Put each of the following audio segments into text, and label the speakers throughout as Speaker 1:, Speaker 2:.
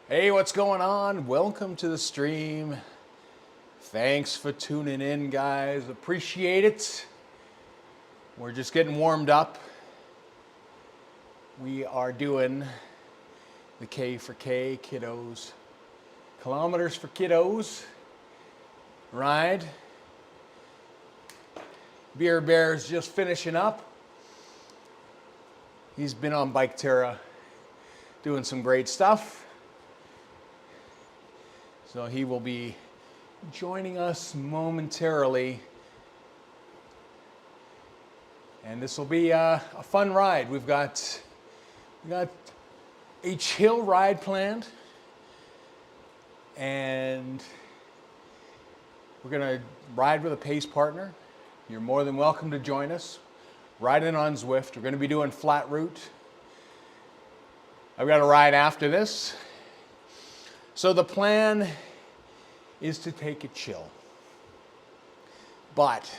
Speaker 1: Hey, what's going on? Welcome to the stream. Thanks for tuning in, guys. Appreciate it. We're just getting warmed up. We are doing the K for K, kiddos. Kilometers for kiddos. Ride. Beer Bear's just finishing up. He's been on Bike Terra doing some great stuff. So he will be joining us momentarily. And this will be a fun ride. We got a chill ride planned. And we're gonna ride with a pace partner. You're more than welcome to join us. Riding on Zwift. We're gonna be doing flat route. I've got a ride after this. So the plan is to take it chill, but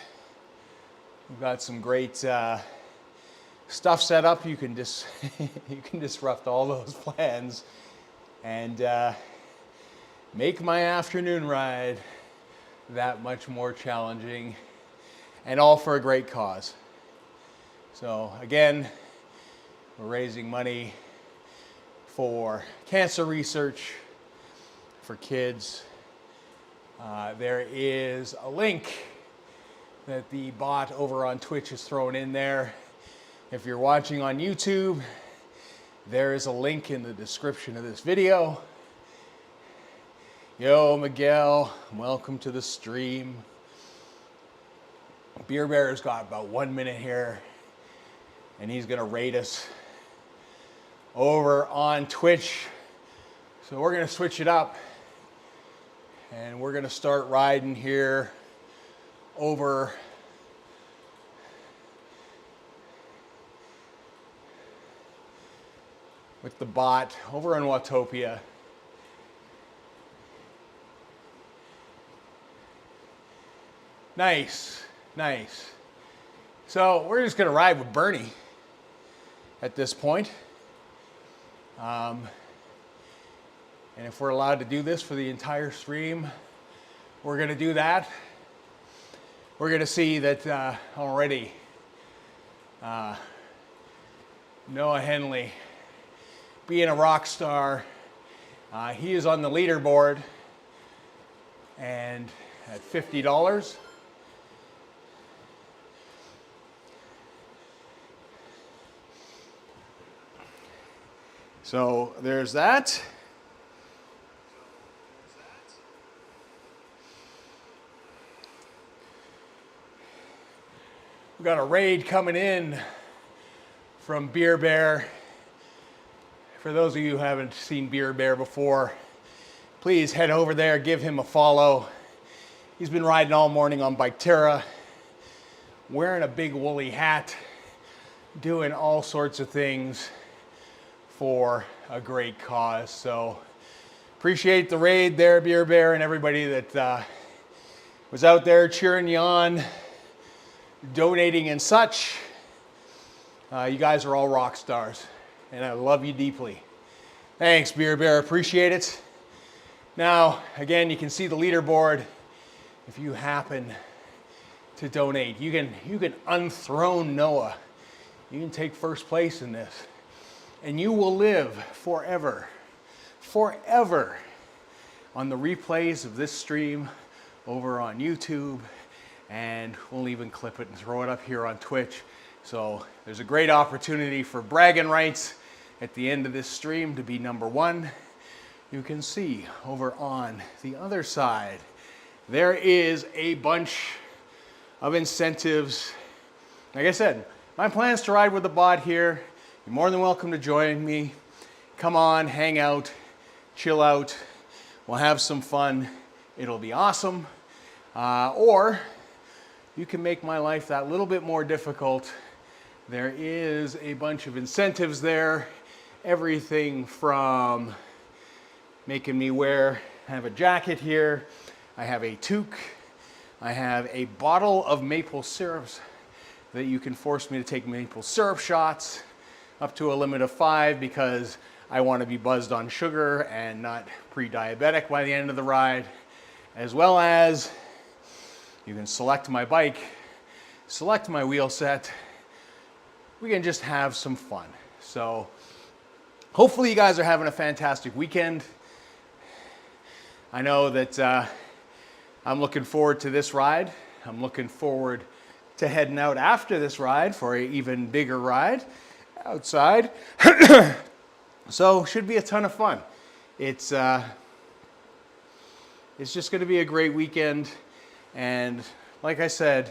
Speaker 1: we've got some great stuff set up. You can disrupt all those plans and make my afternoon ride that much more challenging, and all for a great cause. So again, we're raising money for cancer research for kids. There is a link that the bot over on Twitch has thrown in there. If you're watching on YouTube, there is a link in the description of this video. Yo, Miguel, welcome to the stream. Beer Bear's got about 1 minute here, and he's gonna rate us over on Twitch. So we're gonna switch it up. And we're gonna start riding here over with the bot over in Watopia. Nice, nice. So we're just gonna ride with Bernie at this point. And if we're allowed to do this for the entire stream, we're going to do that. We're going to see that already Noah Henley, being a rock star, he is on the leaderboard, and at $50. So there's that. We've got a raid coming in from Beer Bear. For those of you who haven't seen Beer Bear before, please head over there, give him a follow. He's been riding all morning on Bike Terra, wearing a big woolly hat, doing all sorts of things for a great cause. So appreciate the raid there, Beer Bear, and everybody that was out there cheering you on, donating and such. You guys are all rock stars, and I love you deeply. Thanks, Beer Bear, appreciate it. Now, again, you can see the leaderboard. If you happen to donate, you can unthrone Noah. You can take first place in this, and you will live forever on the replays of this stream over on YouTube, and we'll even clip it and throw it up here on Twitch. So there's a great opportunity for bragging rights at the end of this stream to be number one. You can see over on the other side, there is a bunch of incentives. Like I said, my plan is to ride with the bot here. You're more than welcome to join me. Come on, hang out, chill out. We'll have some fun. It'll be awesome. Or you can make my life that little bit more difficult. There is a bunch of incentives there. Everything from making me I have a jacket here. I have a toque. I have a bottle of maple syrups that you can force me to take maple syrup shots up to a limit of 5 because I want to be buzzed on sugar and not pre-diabetic by the end of the ride. As well as you can select my bike, select my wheel set. We can just have some fun. So hopefully you guys are having a fantastic weekend. I know that I'm looking forward to this ride. I'm looking forward to heading out after this ride for an even bigger ride outside. So should be a ton of fun. It's just going to be a great weekend. And like I said,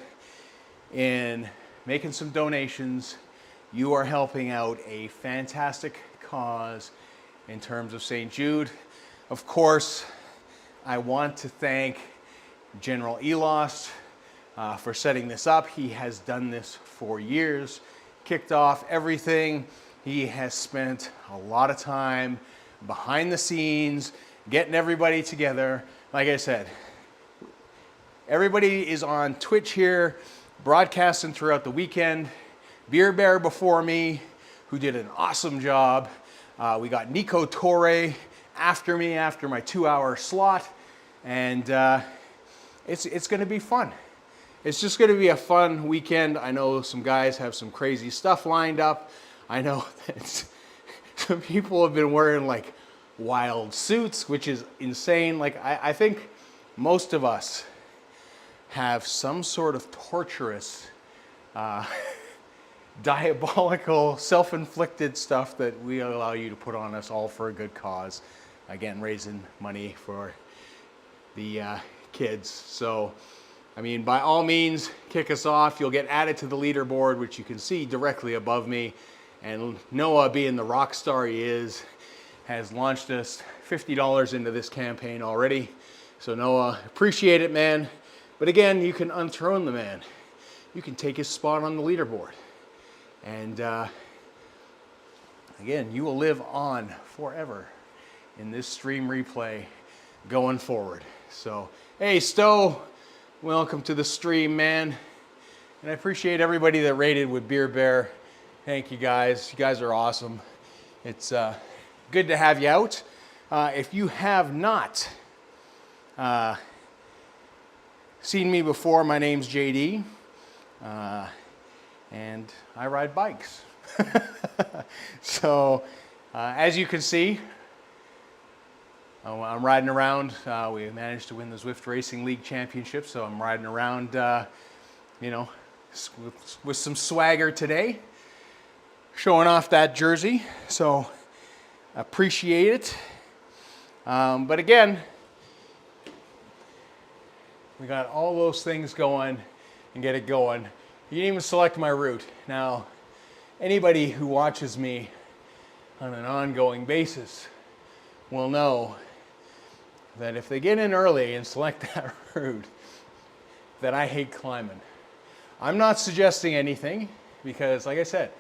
Speaker 1: in making some donations, you are helping out a fantastic cause in terms of St. Jude. Of course, I want to thank General Elost for setting this up. He has done this for years, kicked off everything. He has spent a lot of time behind the scenes, getting everybody together. Like I said, everybody is on Twitch here, broadcasting throughout the weekend. Beer Bear before me, who did an awesome job. We got Nico Torre after me, after my 2-hour slot. And it's going to be fun. It's just going to be a fun weekend. I know some guys have some crazy stuff lined up. I know that some people have been wearing like wild suits, which is insane. Like I think most of us have some sort of torturous, diabolical, self-inflicted stuff that we allow you to put on us all for a good cause. Again, raising money for the kids. So, I mean, by all means, kick us off. You'll get added to the leaderboard, which you can see directly above me. And Noah, being the rock star he is, has launched us $50 into this campaign already. So Noah, appreciate it, man. But again, you can unthrone the man. You can take his spot on the leaderboard. And again, you will live on forever in this stream replay going forward. So, hey, Stowe, welcome to the stream, man. And I appreciate everybody that rated with Beer Bear. Thank you guys. You guys are awesome. It's good to have you out. If you have not seen me before, my name's JD, and I ride bikes. So, as you can see, I'm riding around. We managed to win the Zwift Racing League Championship, so I'm riding around, you know, with some swagger today, showing off that jersey. So, appreciate it. But again, we got all those things going and get it going. You didn't even select my route. Now, anybody who watches me on an ongoing basis will know that if they get in early and select that route, that I hate climbing. I'm not suggesting anything because, like I said,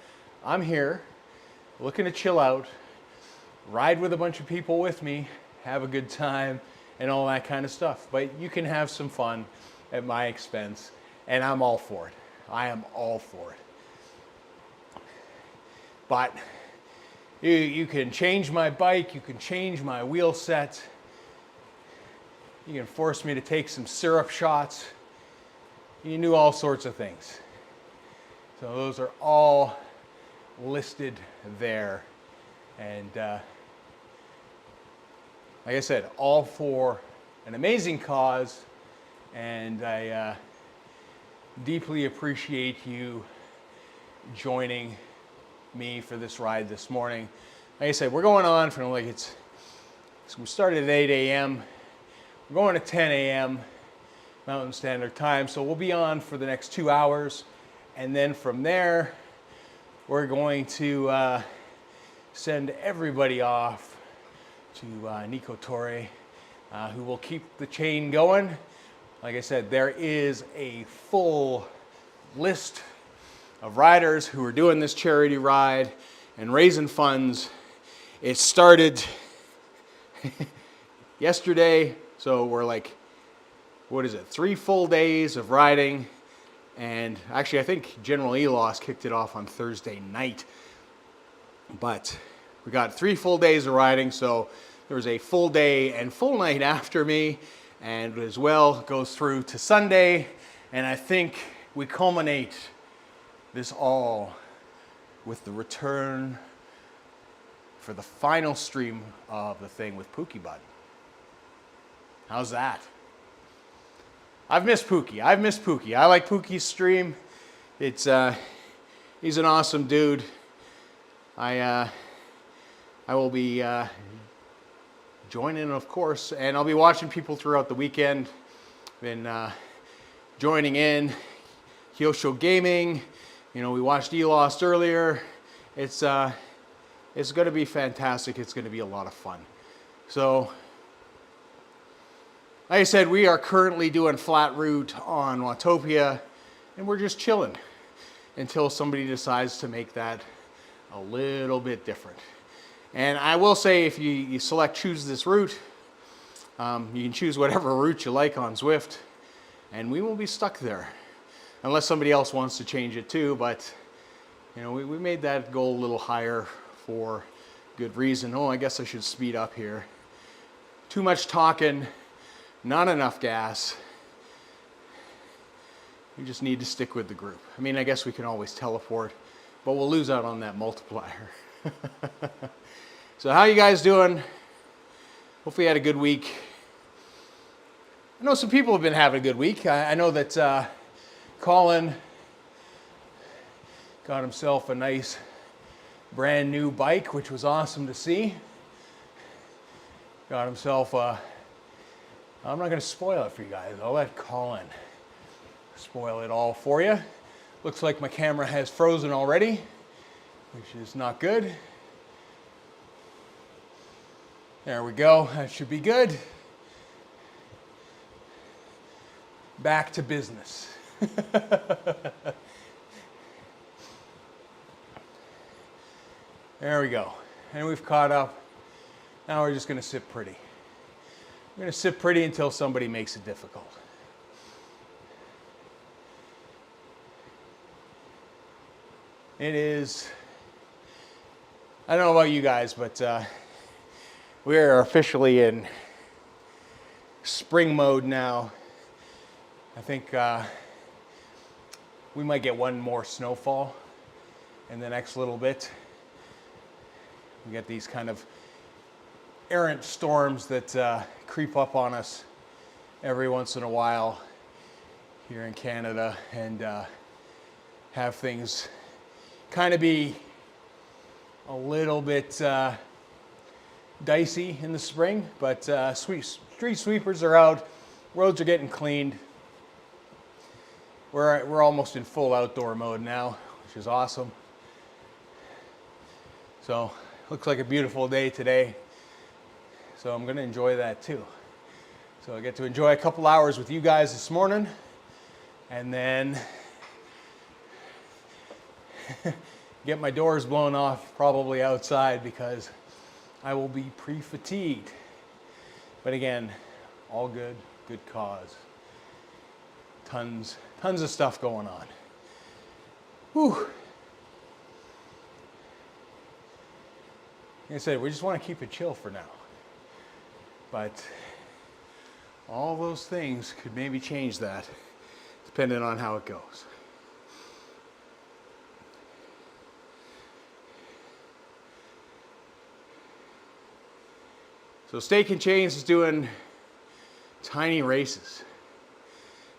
Speaker 1: I'm here looking to chill out, ride with a bunch of people with me, have a good time, and all that kind of stuff. But you can have some fun at my expense, and I'm all for it. I am all for it. But you can change my bike, you can change my wheel set, you can force me to take some syrup shots, you can do all sorts of things. So those are all listed there. And like I said, all for an amazing cause, and I deeply appreciate you joining me for this ride this morning. Like I said, we're going on from so we started at 8 a.m. We're going to 10 a.m. Mountain Standard Time. So we'll be on for the next 2 hours. And then from there, we're going to send everybody off to Nico Torre, who will keep the chain going. Like I said, there is a full list of riders who are doing this charity ride and raising funds. It started yesterday, so we're like, 3 full days of riding. And actually, I think General Elos kicked it off on Thursday night. But we got 3 full days of riding, so there was a full day and full night after me, and as well goes through to Sunday. And I think we culminate this all with the return for the final stream of the thing with Pookie Bud. How's that? I've missed Pookie. I like Pookie's stream. It's he's an awesome dude. I will be joining, of course, and I'll be watching people throughout the weekend. Been joining in Kyosho Gaming. You know, we watched E-Lost earlier. It's going to be fantastic. It's going to be a lot of fun. So, like I said, we are currently doing flat route on Watopia, and we're just chilling until somebody decides to make that a little bit different. And I will say, if you choose this route, you can choose whatever route you like on Zwift, and we won't be stuck there. Unless somebody else wants to change it too, but you know, we made that goal a little higher for good reason. Oh, I guess I should speed up here. Too much talking, not enough gas. We just need to stick with the group. I mean, I guess we can always teleport, but we'll lose out on that multiplier. So how you guys doing? Hopefully you had a good week. I know some people have been having a good week. I know that Colin got himself a nice brand new bike, which was awesome to see. Got himself a, I'm not going to spoil it for you guys. I'll let Colin spoil it all for you. Looks like my camera has frozen already, which is not good. There we go. That should be good. Back to business. There we go. And we've caught up. Now we're just going to sit pretty. We're going to sit pretty until somebody makes it difficult. It is, I don't know about you guys, but we're officially in spring mode now. I think we might get one more snowfall in the next little bit. We get these kind of errant storms that creep up on us every once in a while here in Canada, and have things kind of be a little bit dicey in the spring, but street sweepers are out, roads are getting cleaned. We're almost in full outdoor mode now, which is awesome. So, looks like a beautiful day today. So I'm going to enjoy that too. So I get to enjoy a couple hours with you guys this morning, and then get my doors blown off probably outside because I will be pre-fatigued. But again, all good, good cause. Tons of stuff going on. Whew. Like I said, we just want to keep it chill for now. But all those things could maybe change that, depending on how it goes. So Steak and Chains is doing tiny races.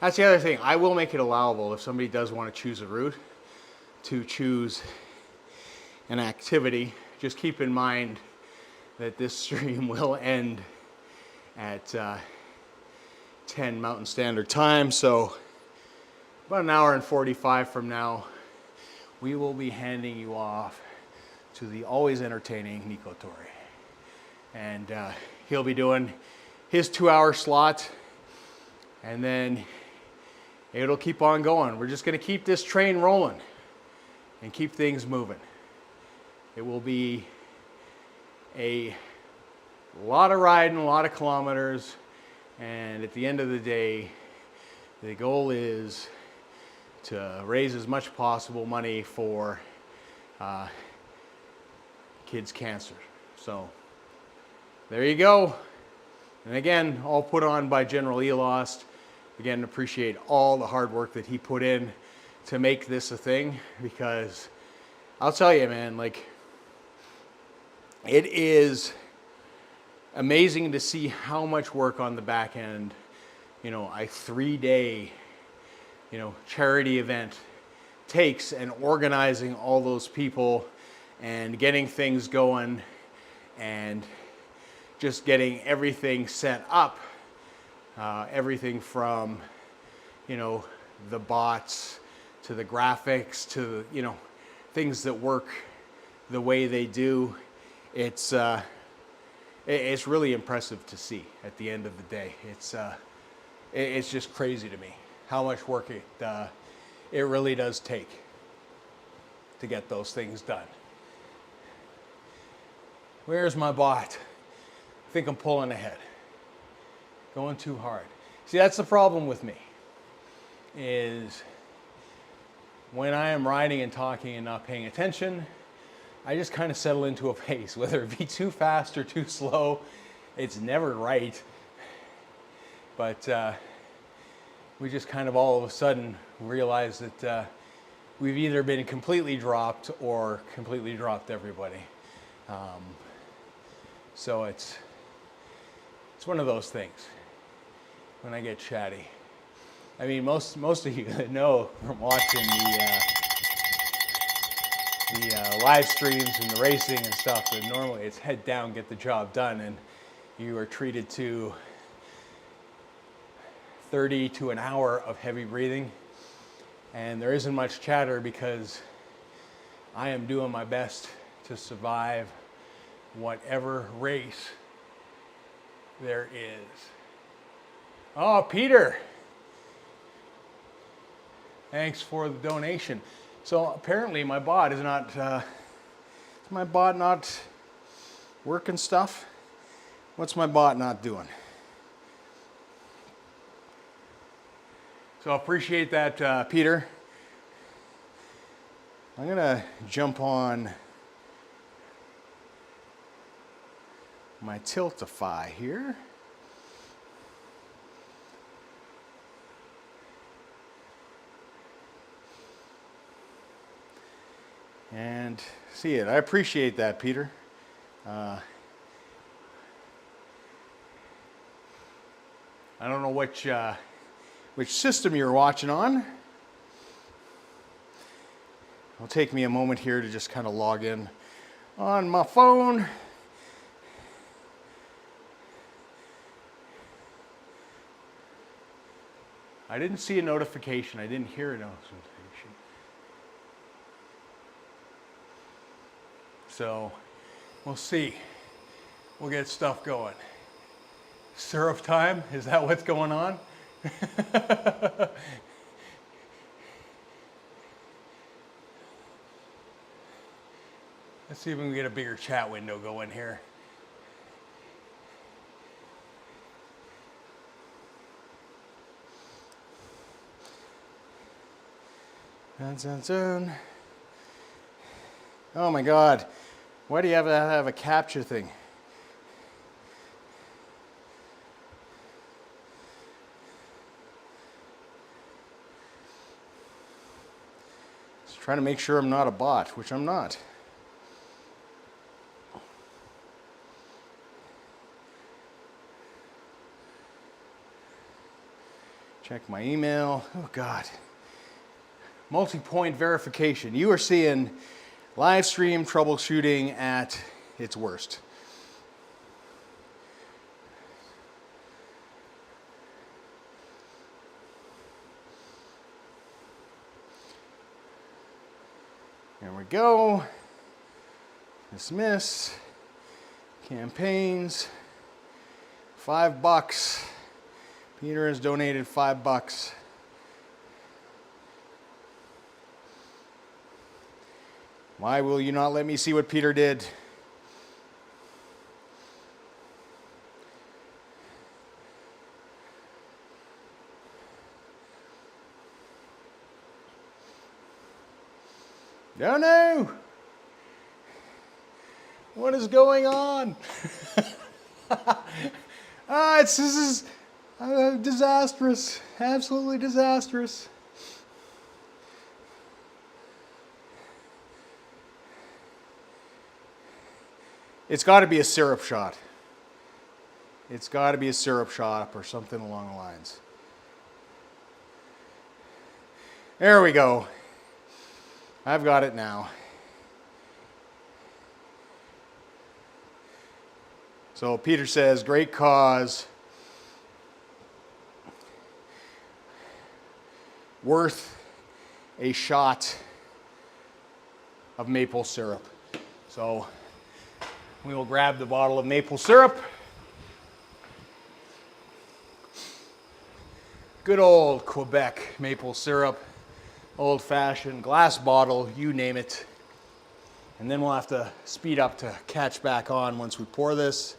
Speaker 1: That's the other thing. I will make it allowable if somebody does want to choose a route to choose an activity. Just keep in mind that this stream will end at 10 Mountain Standard Time, so about an hour and 45 from now, we will be handing you off to the always entertaining Nico Torre. And he'll be doing his 2-hour slot, and then it'll keep on going. We're just gonna keep this train rolling and keep things moving. It will be a lot of riding, a lot of kilometers, and at the end of the day, the goal is to raise as much possible money for kids' cancer. So there you go. And again, all put on by General Elost. Again, appreciate all the hard work that he put in to make this a thing, because I'll tell you, man, like, it is amazing to see how much work on the back end, you know, a 3-day, you know, charity event takes, and organizing all those people and getting things going and just getting everything set up. Everything from, you know, the bots to the graphics to, you know, things that work the way they do. It's really impressive to see at the end of the day. It's just crazy to me how much work it really does take to get those things done. Where's my bot? I think I'm pulling ahead. Going too hard. See, that's the problem with me, is when I am riding and talking and not paying attention, I just kind of settle into a pace, whether it be too fast or too slow. It's never right. But we just kind of all of a sudden realize that we've either been completely dropped or completely dropped everybody. So it's one of those things when I get chatty. I mean, most of you that know from watching the live streams and the racing and stuff, that normally it's head down, get the job done, and you are treated to 30 to an hour of heavy breathing, and there isn't much chatter because I am doing my best to survive whatever race there is. Oh, Peter, thanks for the donation. So apparently my bot is not, is my bot not working stuff? What's my bot not doing? So I appreciate that, Peter. I'm gonna jump on my Tiltify here. And see it. I appreciate that, Peter. I don't know which system you're watching on. It'll take me a moment here to just kind of log in on my phone. I didn't see a notification. I didn't hear a notification. So we'll see. We'll get stuff going. Syrup time? Is that what's going on? Let's see if we can get a bigger chat window going here. Dun, dun, dun. Oh my God. Why do you have to have a capture thing? Just trying to make sure I'm not a bot, which I'm not. Check my email. Oh God. multi-point verification. You are seeing live stream troubleshooting at its worst. There we go. Dismiss. Campaigns. $5. Peter has donated $5. Why will you not let me see what Peter did? No, no. What is going on? This is disastrous. Absolutely disastrous. It's got to be a syrup shot. It's got to be a syrup shot or something along the lines. There we go. I've got it now. So Peter says, great cause. Worth a shot of maple syrup. So we will grab the bottle of maple syrup. Good old Quebec maple syrup. Old-fashioned glass bottle, you name it. And then we'll have to speed up to catch back on once we pour this.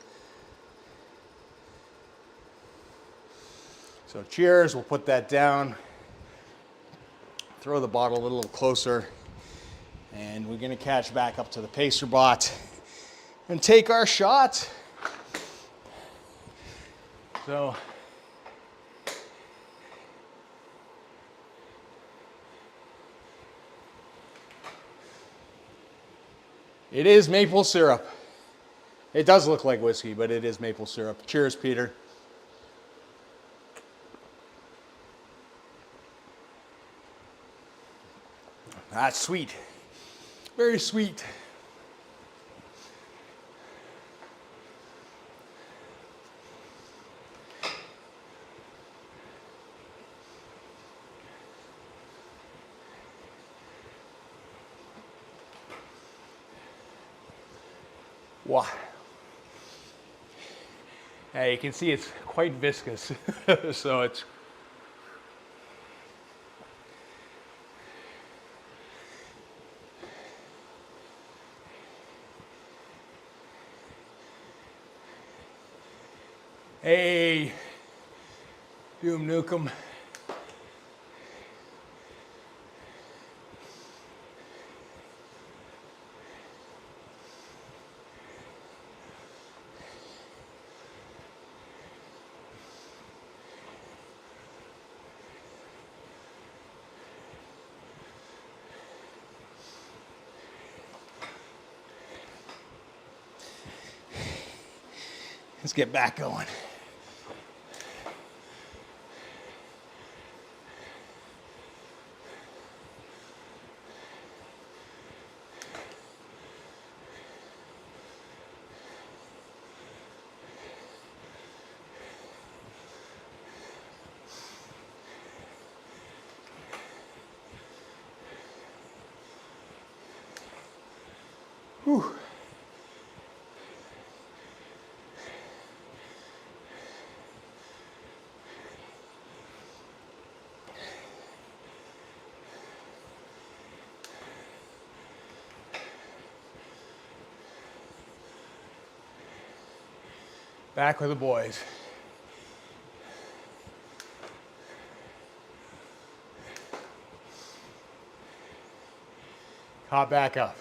Speaker 1: So cheers, we'll put that down. Throw the bottle a little closer. And we're gonna catch back up to the pacer bot and take our shot. So it is maple syrup. It does look like whiskey, but it is maple syrup. Cheers, Peter. That's sweet. Very sweet. Wow. Yeah, you can see it's quite viscous. So it's hey, Doom Nukem. Let's get back going. Whew. Back with the boys. Hop back up.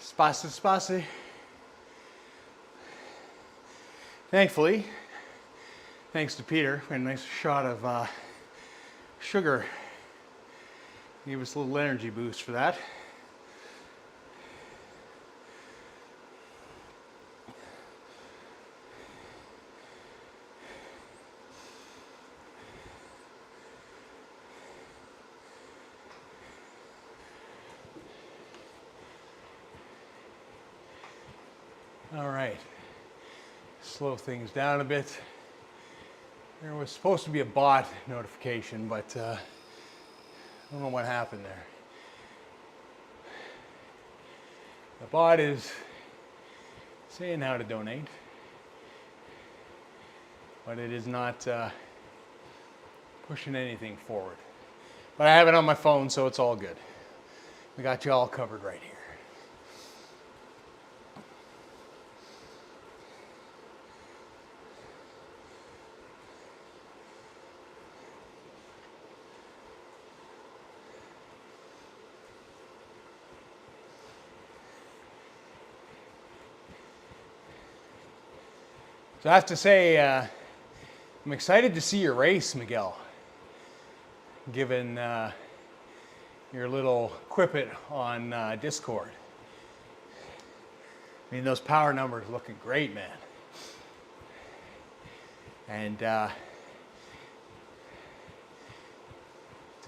Speaker 1: Spicy. Thankfully, thanks to Peter, we had a nice shot of sugar. Gave us a little energy boost for that. All right, slow things down a bit. There was supposed to be a bot notification, but I don't know what happened there. The bot is saying how to donate, but it is not pushing anything forward. But I have it on my phone, so it's all good. We got you all covered right here. So I have to say, I'm excited to see your race, Miguel, given your little quip-it on Discord. I mean, those power numbers looking great, man. And to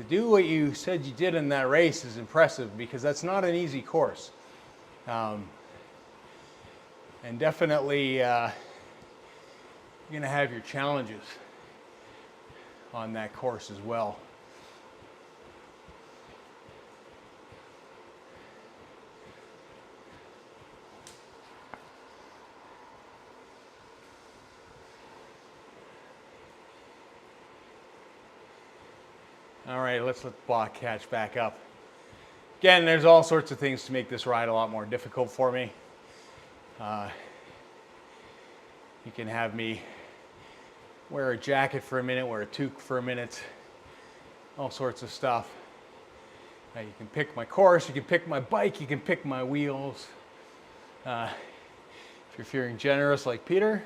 Speaker 1: do what you said you did in that race is impressive, because that's not an easy course. And definitely, you're going to have your challenges on that course as well. All right, let's let the bot catch back up. Again, there's all sorts of things to make this ride a lot more difficult for me. You can have me wear a jacket for a minute, wear a toque for a minute, all sorts of stuff. You can pick my course, you can pick my bike, you can pick my wheels. If you're feeling generous like Peter,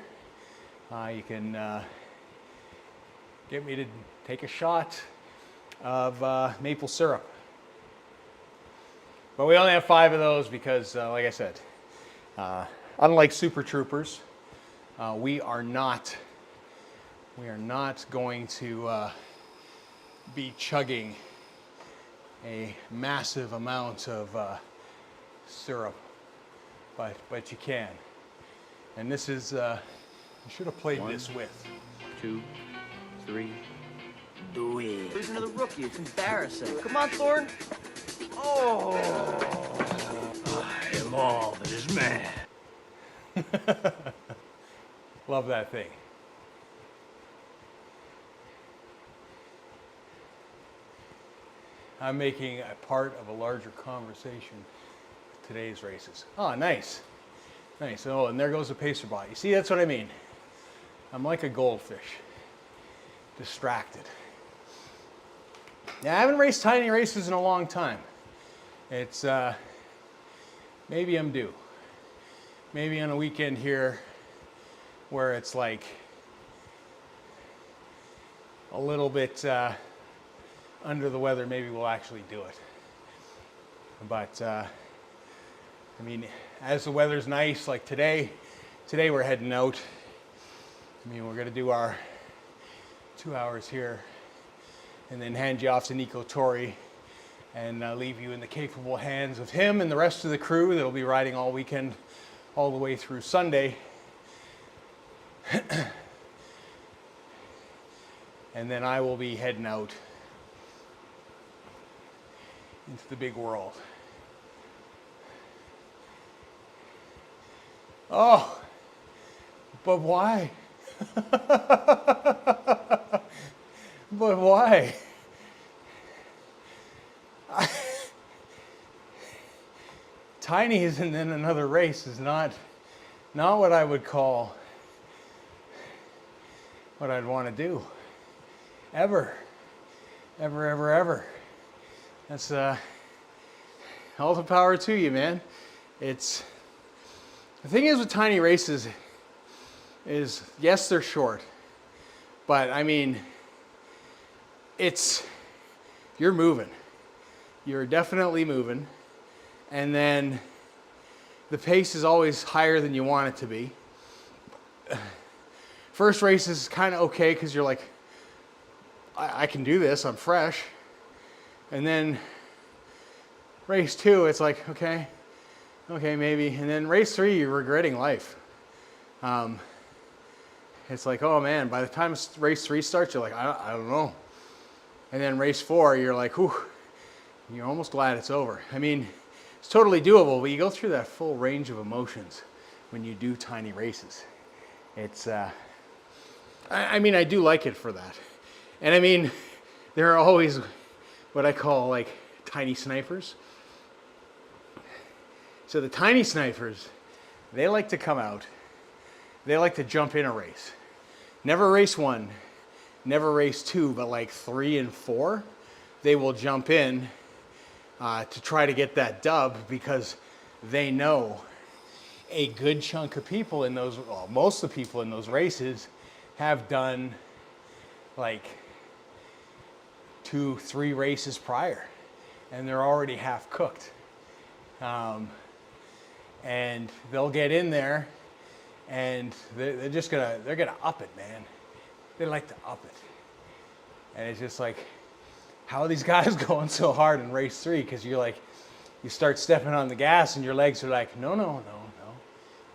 Speaker 1: you can get me to take a shot of maple syrup. But we only have 5 of those because, like I said, unlike Super Troopers, we are not going to be chugging a massive amount of syrup, but you can. And this is, you should have played
Speaker 2: 1,
Speaker 1: this with.
Speaker 2: 2, 3.
Speaker 3: Do it. Losing to the rookie, it's embarrassing. Come on, Thorne. Oh!
Speaker 2: I am all that is man.
Speaker 1: Love that thing. I'm making a part of a larger conversation with today's races. Oh, nice. Nice. Oh, and there goes the pacer bot. You see, that's what I mean. I'm like a goldfish. Distracted. Yeah, I haven't raced tiny races in a long time. It's, maybe I'm due. Maybe on a weekend here where it's like a little bit under the weather, maybe we'll actually do it. But, I mean, as the weather's nice, like today we're heading out. I mean, we're gonna do our 2 hours here and then hand you off to Nico Torrey and leave you in the capable hands of him and the rest of the crew that'll be riding all weekend, all the way through Sunday. And then I will be heading out into the big world. Oh, but why? But why? Tinies and then another race is not what I would call what I'd want to do. Ever. That's all the power to you, man. it's, the thing is with tiny races is, yes, they're short, but I mean, you're moving. You're definitely moving. And then the pace is always higher than you want it to be. First race is kind of okay because you're like, I can do this, I'm fresh. And then race 2, it's like, okay, maybe. And then race 3, you're regretting life. It's like, oh man, by the time race 3 starts, you're like, I don't know. And then race 4, you're like, whew, you're almost glad it's over. I mean, it's totally doable, but you go through that full range of emotions when you do tiny races. It's, I mean, I do like it for that. And I mean, there are always what I call like tiny snipers. So the tiny snipers, they like to come out. They like to jump in a race. Never race 1, never race 2, but like 3 and 4, they will jump in to try to get that dub because they know a good chunk of people in those, well, most of the people in those races have done like 2-3 races prior, and they're already half cooked. And they'll get in there, and they're gonna up it, man. They like to up it, and it's just like, how are these guys going so hard in race 3? Because you're like, you start stepping on the gas, and your legs are like, no,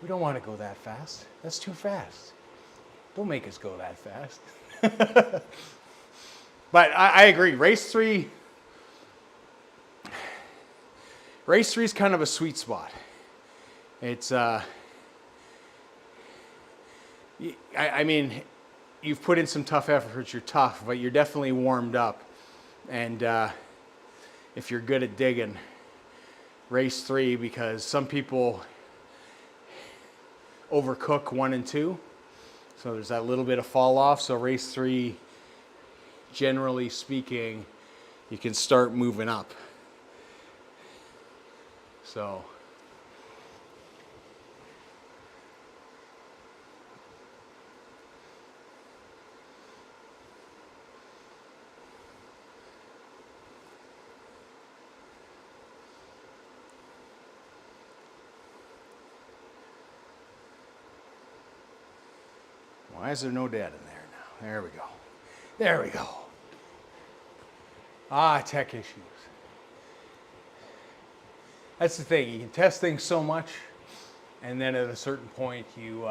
Speaker 1: we don't want to go that fast. That's too fast. Don't make us go that fast. But I agree. Race 3 is kind of a sweet spot. It's, I mean, you've put in some tough efforts. You're tough, but you're definitely warmed up. And if you're good at digging, race 3, because some people overcook 1 and 2. So there's that little bit of fall off. So race 3, generally speaking, you can start moving up. So why is there no data in there now? There we go. There we go. Ah, tech issues. That's the thing. You can test things so much, and then at a certain point, you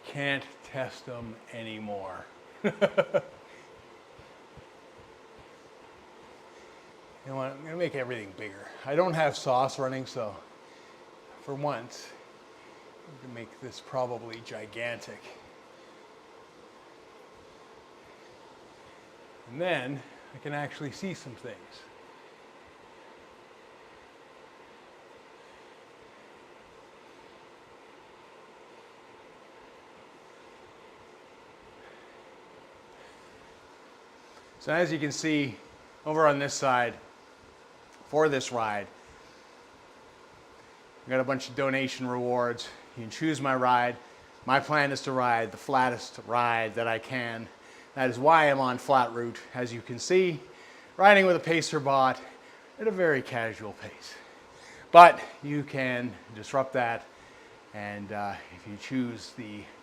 Speaker 1: can't test them anymore. You know what? I'm gonna make everything bigger. I don't have sauce running, so for once, I'm gonna make this probably gigantic. And then I can actually see some things. So as you can see over on this side, for this ride, I've got a bunch of donation rewards. You can choose my ride. My plan is to ride the flattest ride that I can. That is why I'm on flat route, as you can see, riding with a pacer bot at a very casual pace. But you can disrupt that, and if you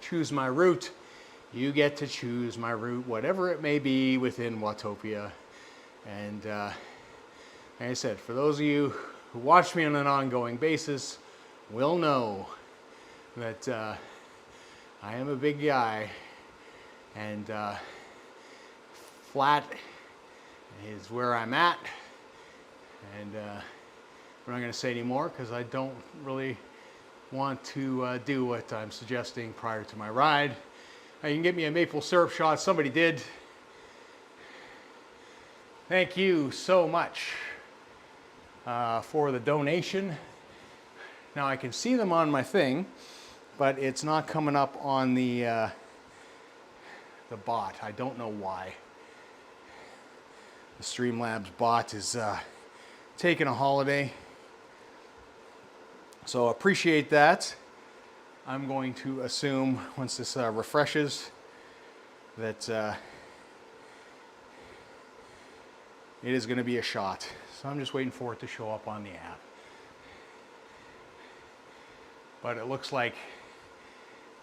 Speaker 1: choose my route, you get to choose my route, whatever it may be within Watopia. And like I said, for those of you who watch me on an ongoing basis will know that I am a big guy, and flat is where I'm at. And we're not going to say any more because I don't really want to do what I'm suggesting prior to my ride. You can get me a maple syrup shot. Somebody did. Thank you so much for the donation. Now I can see them on my thing, but it's not coming up on the bot. I don't know why. The Streamlabs bot is taking a holiday. So appreciate that. I'm going to assume once this refreshes that it is going to be a shot. So I'm just waiting for it to show up on the app. But it looks like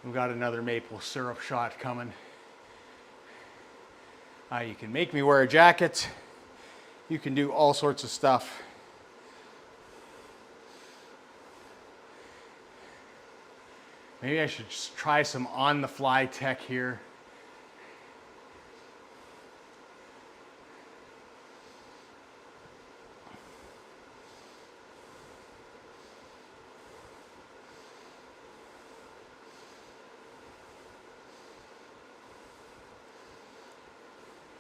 Speaker 1: we've got another maple syrup shot coming. You can make me wear a jacket. You can do all sorts of stuff. Maybe I should just try some on-the-fly tech here.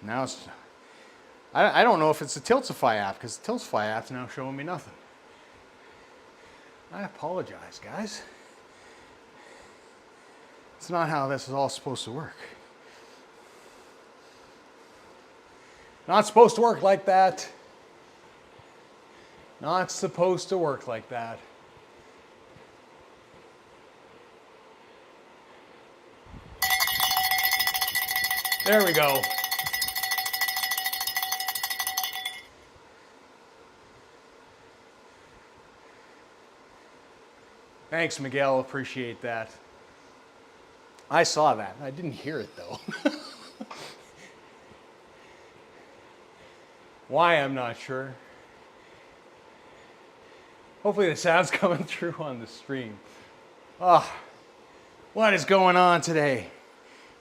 Speaker 1: Now it's, I don't know if it's the Tiltify app, because the Tiltify app's now showing me nothing. I apologize, guys. It's not how this is all supposed to work. Not supposed to work like that. Not supposed to work like that. There we go. Thanks, Miguel. Appreciate that. I saw that. I didn't hear it, though. Why, I'm not sure. Hopefully the sound's coming through on the stream. Ah, what is going on today?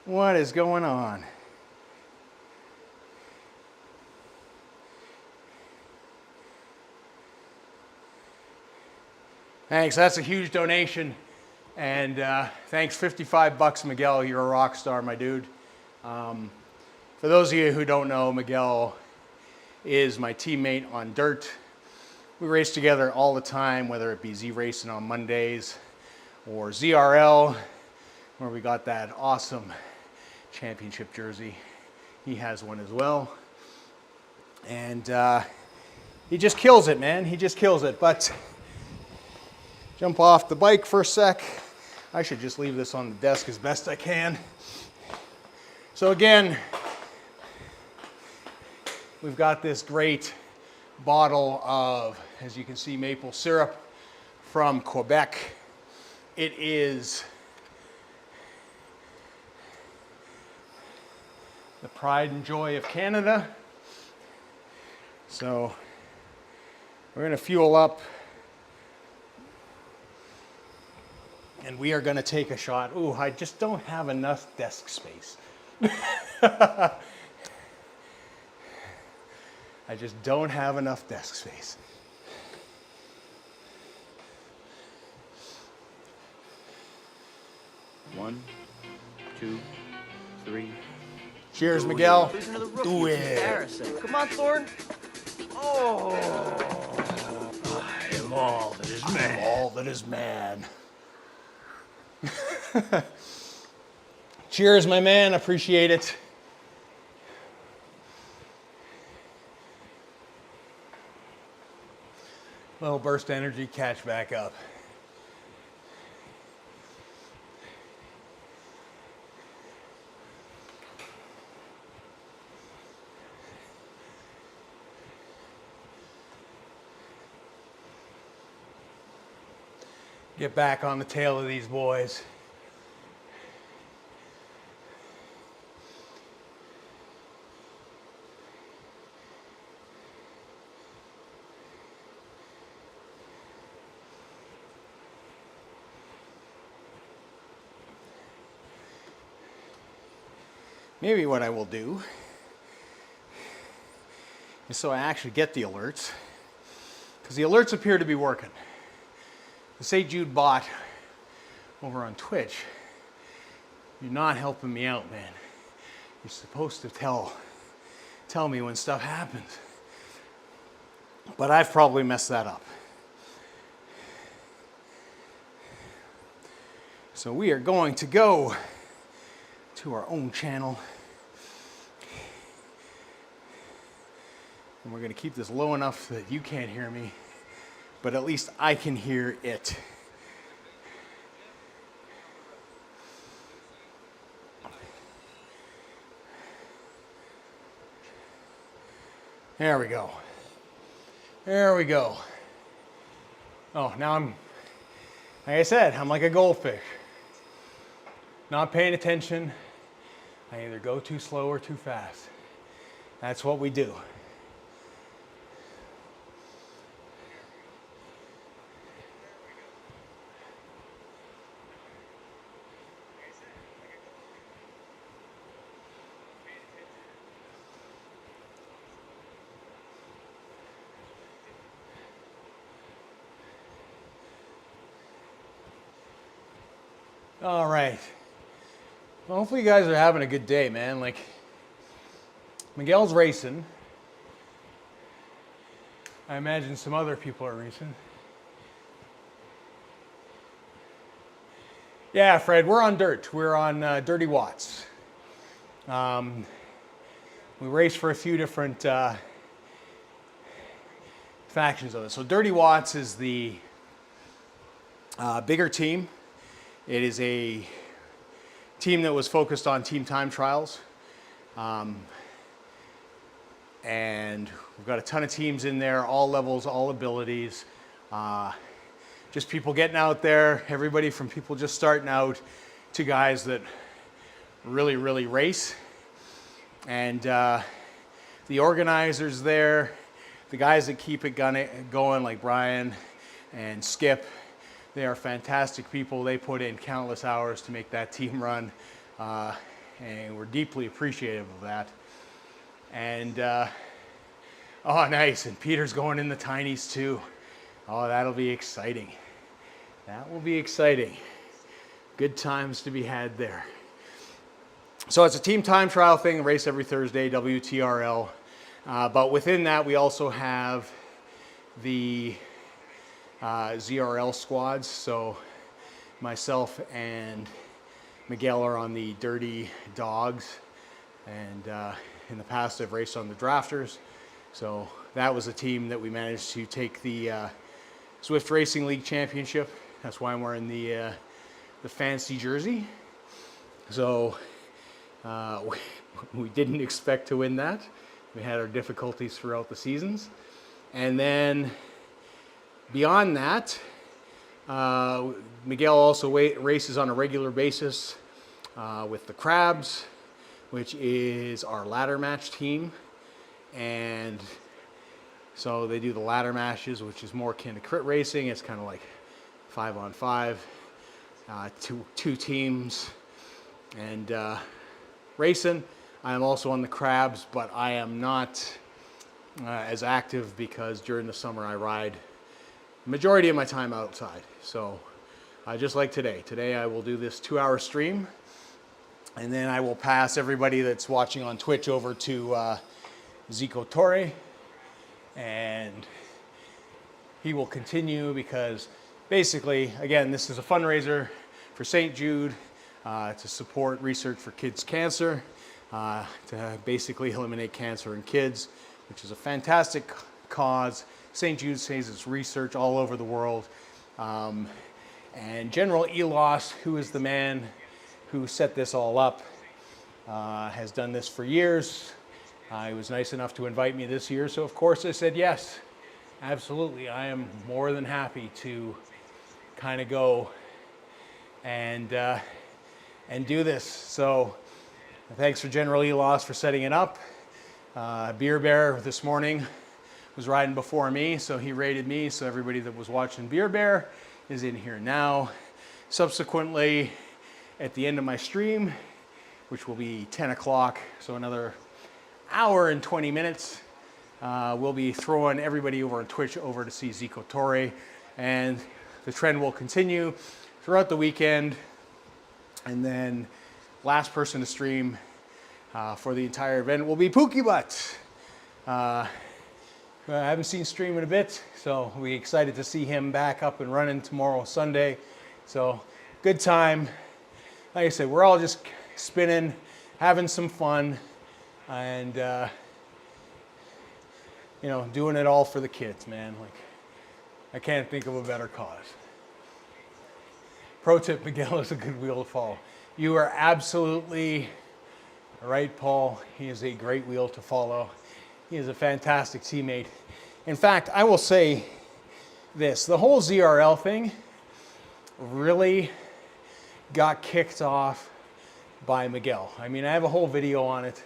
Speaker 1: What is going on? Thanks, that's a huge donation. And thanks, $55, Miguel. You're a rock star, my dude. For those of you who don't know, Miguel is my teammate on dirt. We race together all the time, whether it be ZRacing on Mondays or ZRL, where we got that awesome championship jersey. He has one as well. And he just kills it, man. He just kills it. But jump off the bike for a sec. I should just leave this on the desk as best I can. So again, we've got this great bottle of, as you can see, maple syrup from Quebec. It is the pride and joy of Canada. So we're gonna fuel up. And we are going to take a shot. Ooh, I just don't have enough desk space. I just don't have enough desk space.
Speaker 2: One, two, three.
Speaker 1: Cheers, Miguel.
Speaker 3: There's another rookie.
Speaker 1: Do
Speaker 3: It's
Speaker 1: it.
Speaker 3: embarrassing. Come on, Thorn. Oh.
Speaker 2: I am all that is man.
Speaker 1: All that is man. Cheers, my man. Appreciate it. Little burst energy, catch back up. Get back on the tail of these boys. Maybe what I will do is so I actually get the alerts, because the alerts appear to be working. The Say Jude bot over on Twitch, you're not helping me out, man. You're supposed to tell me when stuff happens. But I've probably messed that up. So we are going to go to our own channel And we're going to keep this low enough that you can't hear me, but at least I can hear it. There we go. There we go. Oh, now I'm, like I said, I'm like a goldfish. Not paying attention. I either go too slow or too fast. That's what we do. All right. Well, hopefully you guys are having a good day, man. Like, Miguel's racing. I imagine some other people are racing. Yeah, Fred, we're on dirt. We're on Dirty Watts. We race for a few different factions of it. So Dirty Watts is the bigger team. It is a team that was focused on team time trials. And we've got a ton of teams in there, all levels, all abilities. Just people getting out there, everybody from people just starting out to guys that really, really race. And the organizers there, the guys that keep it going like Brian and Skip, they are fantastic people. They put in countless hours to make that team run, and we're deeply appreciative of that. And, oh, nice, and Peter's going in the tinies too. Oh, that'll be exciting. That will be exciting. Good times to be had there. So it's a team time trial thing, race every Thursday, WTRL. But within that, we also have the ZRL squads. So myself and Miguel are on the Dirty Dogs. And in the past, I've raced on the Drafters. So that was a team that we managed to take the Zwift Racing League Championship. That's why I'm wearing the fancy jersey. So we didn't expect to win that. We had our difficulties throughout the seasons. And then beyond that, Miguel also races on a regular basis with the Crabs, which is our ladder match team. And so they do the ladder matches, which is more akin to crit racing. It's kind of like 5-on-5, two teams, and racing. I am also on the Crabs, but I am not as active because during the summer I ride the majority of my time outside. So just like today. Today I will do this 2-hour stream, and then I will pass everybody that's watching on Twitch over to Zico Torre, and he will continue because basically, again, this is a fundraiser for St. Jude to support research for kids' cancer, to basically eliminate cancer in kids, which is a fantastic cause. St. Jude says it's research all over the world. And General Elos, who is the man who set this all up, has done this for years. He was nice enough to invite me this year, so of course I said yes. Absolutely, I am more than happy to kind of go and do this. So thanks for General Elos for setting it up. Beer Bear this morning was riding before me, so he rated me. So everybody that was watching Beer Bear is in here now. Subsequently, at the end of my stream, which will be 10 o'clock, so another hour and 20 minutes, we'll be throwing everybody over on Twitch over to see Zico Torre, and the trend will continue throughout the weekend. And then last person to stream for the entire event will be Pookie Butt. I haven't seen stream in a bit, so we're excited to see him back up and running tomorrow, Sunday. So good time. Like I said, we're all just spinning, having some fun, and you know, doing it all for the kids, man. Like, I can't think of a better cause. Pro tip, Miguel is a good wheel to follow. You are absolutely right, Paul. He is a great wheel to follow. He is a fantastic teammate. In fact, I will say this, the whole ZRL thing really got kicked off by Miguel. I mean, I have a whole video on it,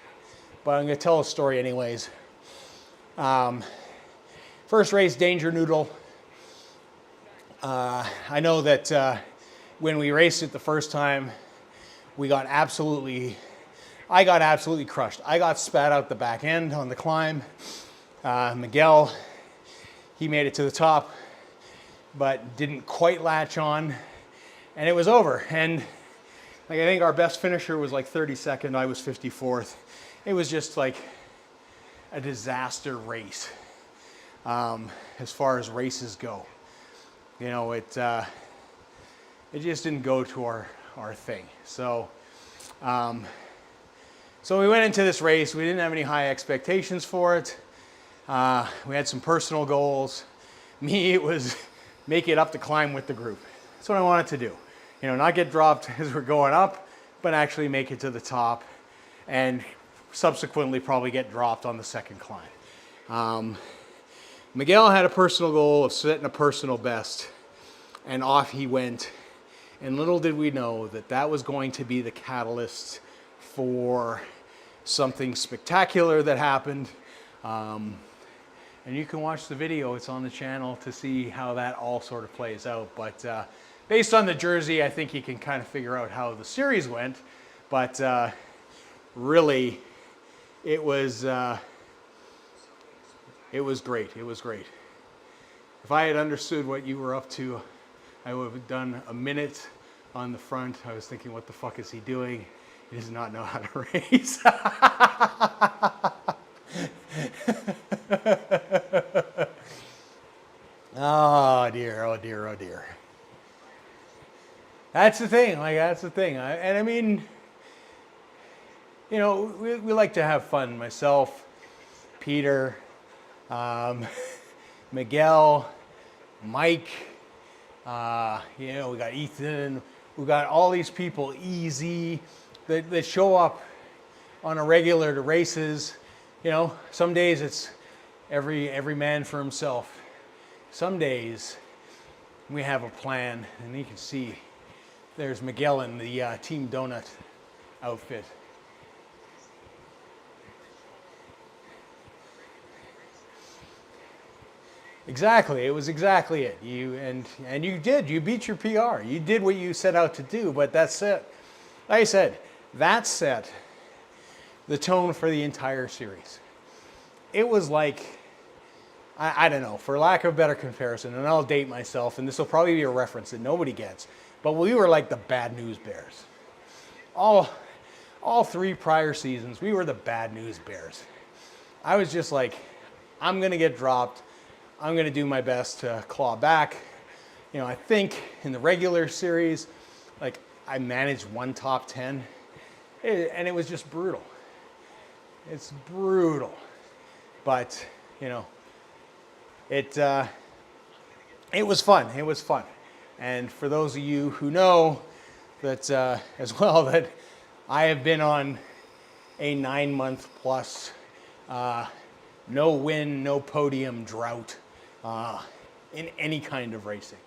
Speaker 1: but I'm gonna tell a story anyways. First race, Danger Noodle. I know that when we raced it the first time, I got absolutely crushed. I got spat out the back end on the climb. Miguel, he made it to the top, but didn't quite latch on, and it was over. And like, I think our best finisher was like 32nd, I was 54th. It was just like a disaster race as far as races go. You know, it just didn't go to our thing. So we went into this race. We didn't have any high expectations for it. We had some personal goals. Me, it was make it up the climb with the group. That's what I wanted to do. You know, not get dropped as we're going up, but actually make it to the top and subsequently probably get dropped on the second climb. Miguel had a personal goal of setting a personal best, and off he went. And little did we know that that was going to be the catalyst for something spectacular that happened. And you can watch the video, it's on the channel, to see how that all sort of plays out. But based on the jersey, I think you can kind of figure out how the series went. But really, it was great. It was great. If I had understood what you were up to, I would have done a minute on the front. I was thinking, what the fuck is he doing? He does not know how to race. Oh dear, oh dear, oh dear. That's the thing, like, that's the thing. And I mean, you know, we like to have fun. Myself, Peter, Miguel, Mike, you know, we got Ethan, we got all these people, Easy, that show up on a regular to races. You know, some days it's every man for himself. Some days we have a plan, and you can see there's Miguel in the Team Donut outfit. Exactly, it was exactly it. And you did, you beat your PR. You did what you set out to do, but that's it. Like I said, that set the tone for the entire series. It was like, I don't know, for lack of a better comparison, and I'll date myself, and this will probably be a reference that nobody gets, but we were like the Bad News Bears. All 3 prior seasons, we were the Bad News Bears. I was just like, I'm gonna get dropped. I'm gonna do my best to claw back. You know, I think in the regular series, like, I managed 1 top 10, and it was just brutal. It's brutal, but you know, it was fun. It was fun, and for those of you who know that as well, that I have been on a 9-month plus no win, no podium drought in any kind of racing.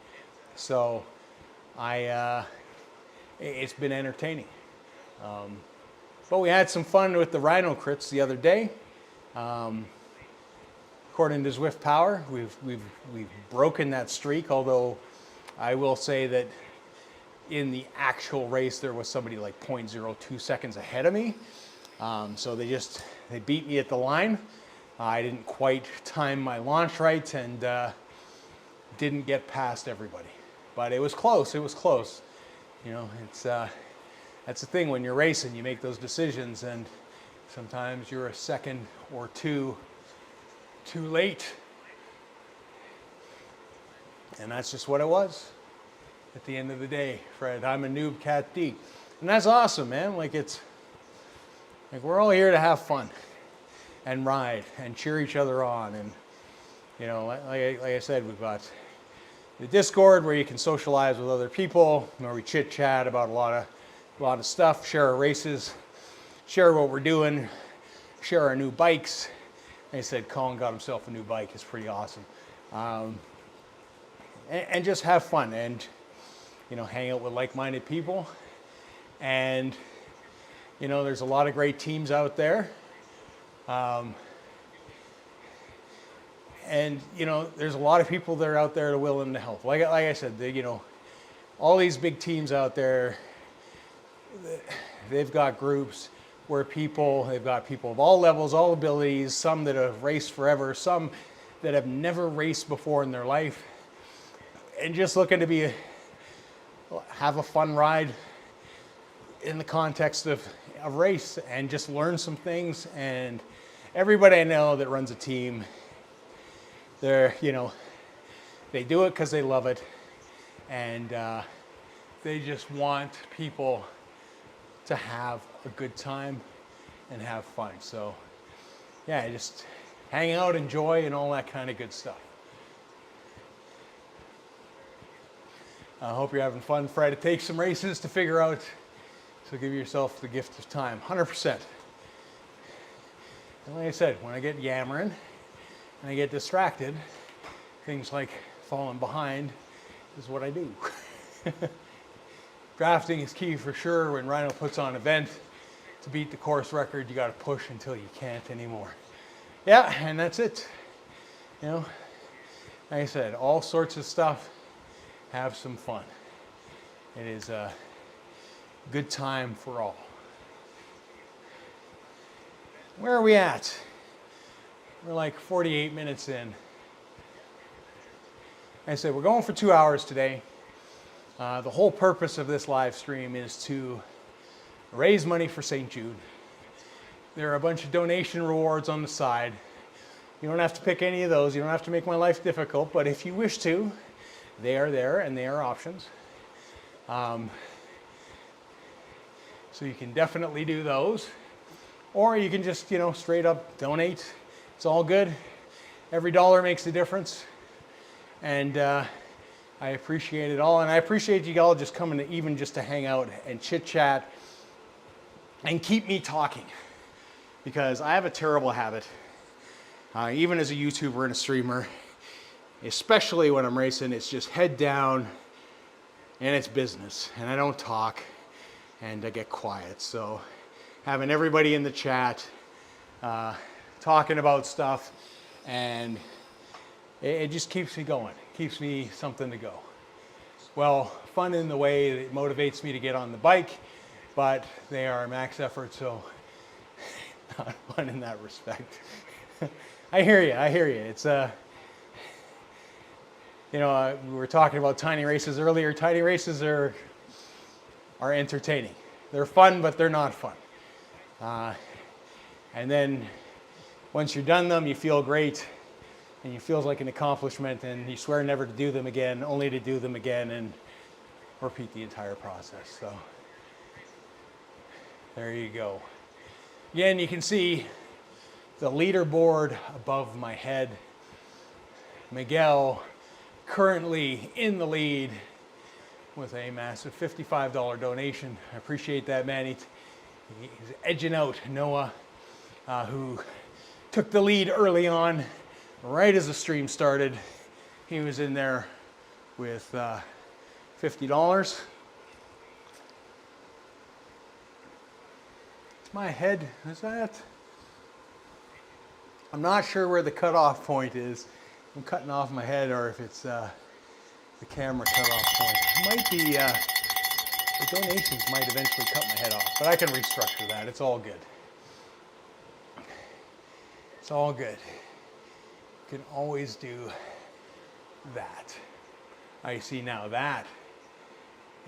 Speaker 1: So it's been entertaining. But we had some fun with the Rhino crits the other day. According to Zwift Power, we've broken that streak, although I will say that in the actual race there was somebody like 0.02 seconds ahead of me. So they beat me at the line. I didn't quite time my launch right and didn't get past everybody. But it was close, it was close. You know, that's the thing when you're racing, you make those decisions, and sometimes you're a second or two too late. And that's just what it was at the end of the day, Fred. I'm a noob cat D. And that's awesome, man. Like, it's like we're all here to have fun. and ride and cheer each other on. And, you know, like I said, we've got the Discord where you can socialize with other people, where we chit chat about a lot of stuff, share our races, share what we're doing, share our new bikes. Like I said, Colin got himself a new bike. It's pretty awesome. And just have fun and, you know, hang out with like-minded people. And, you know, there's a lot of great teams out there. And, you know, there's a lot of people that are out there that are willing to help. Like I said, you know, all these big teams out there, they've got groups where they've got people of all levels, all abilities, some that have raced forever, some that have never raced before in their life, and just looking to have a fun ride in the context of a race and just learn some things. And everybody I know that runs a team, you know, they do it because they love it, and they just want people to have a good time and have fun. So yeah, just hang out, enjoy, and all that kind of good stuff. I hope you're having fun. Try to take some races to figure out, so give yourself the gift of time, 100%. And like I said, when I get yammering and I get distracted, things like falling behind is what I do. Drafting is key for sure. When Rhino puts on an event to beat the course record, you got to push until you can't anymore. Yeah, and that's it. You know, like I said, all sorts of stuff. Have some fun. It is a good time for all. Where are we at? We're like 48 minutes in. Like I said, we're going for 2 hours today. The whole purpose of this live stream is to raise money for St. Jude. There are a bunch of donation rewards on the side. You don't have to pick any of those. You don't have to make my life difficult, but if you wish to, they are there and they are options. So you can definitely do those. Or you can just, you know, straight up donate. It's all good. Every dollar makes a difference. And I appreciate it all. And I appreciate you all just coming to even just to hang out and chit chat and keep me talking. Because I have a terrible habit, even as a YouTuber and a streamer, especially when I'm racing, it's just head down and it's business. And I don't talk and I get quiet. So having everybody in the chat, talking about stuff, and it just keeps me going, keeps me something to go. Well, fun in the way that it motivates me to get on the bike, but they are max effort, so not fun in that respect. I hear you. It's you know, we were talking about tiny races earlier. Tiny races are entertaining. They're fun, but they're not fun. And then once you're done them, you feel great, and you feel like an accomplishment, and you swear never to do them again, only to do them again and repeat the entire process. So there you go. Again, you can see the leaderboard above my head. Miguel currently in the lead with a massive $55 donation. I appreciate that, man. He's edging out Noah, who took the lead early on, right as the stream started. He was in there with $50. It's my head, is that? I'm not sure where the cutoff point is. I'm cutting off my head, or if it's the camera cutoff point. It might be, the donations might eventually cut my head off, but I can restructure that. It's all good. It's all good. You can always do that. I see now that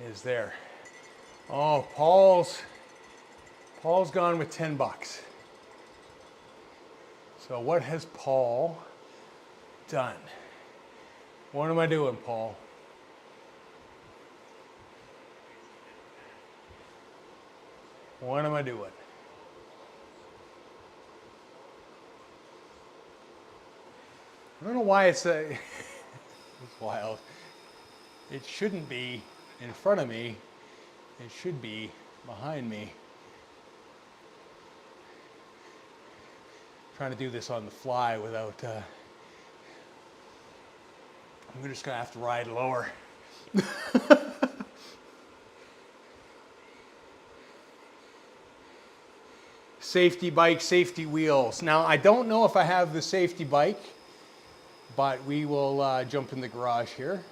Speaker 1: is there. Oh, Paul's gone with $10. So what has Paul done? What am I doing, Paul? What am I doing? I don't know why it's it's wild. It shouldn't be in front of me. It should be behind me. Trying to do this on the fly without, I'm just gonna have to ride lower. Safety bike, safety wheels. Now, I don't know if I have the safety bike, but we will jump in the garage here.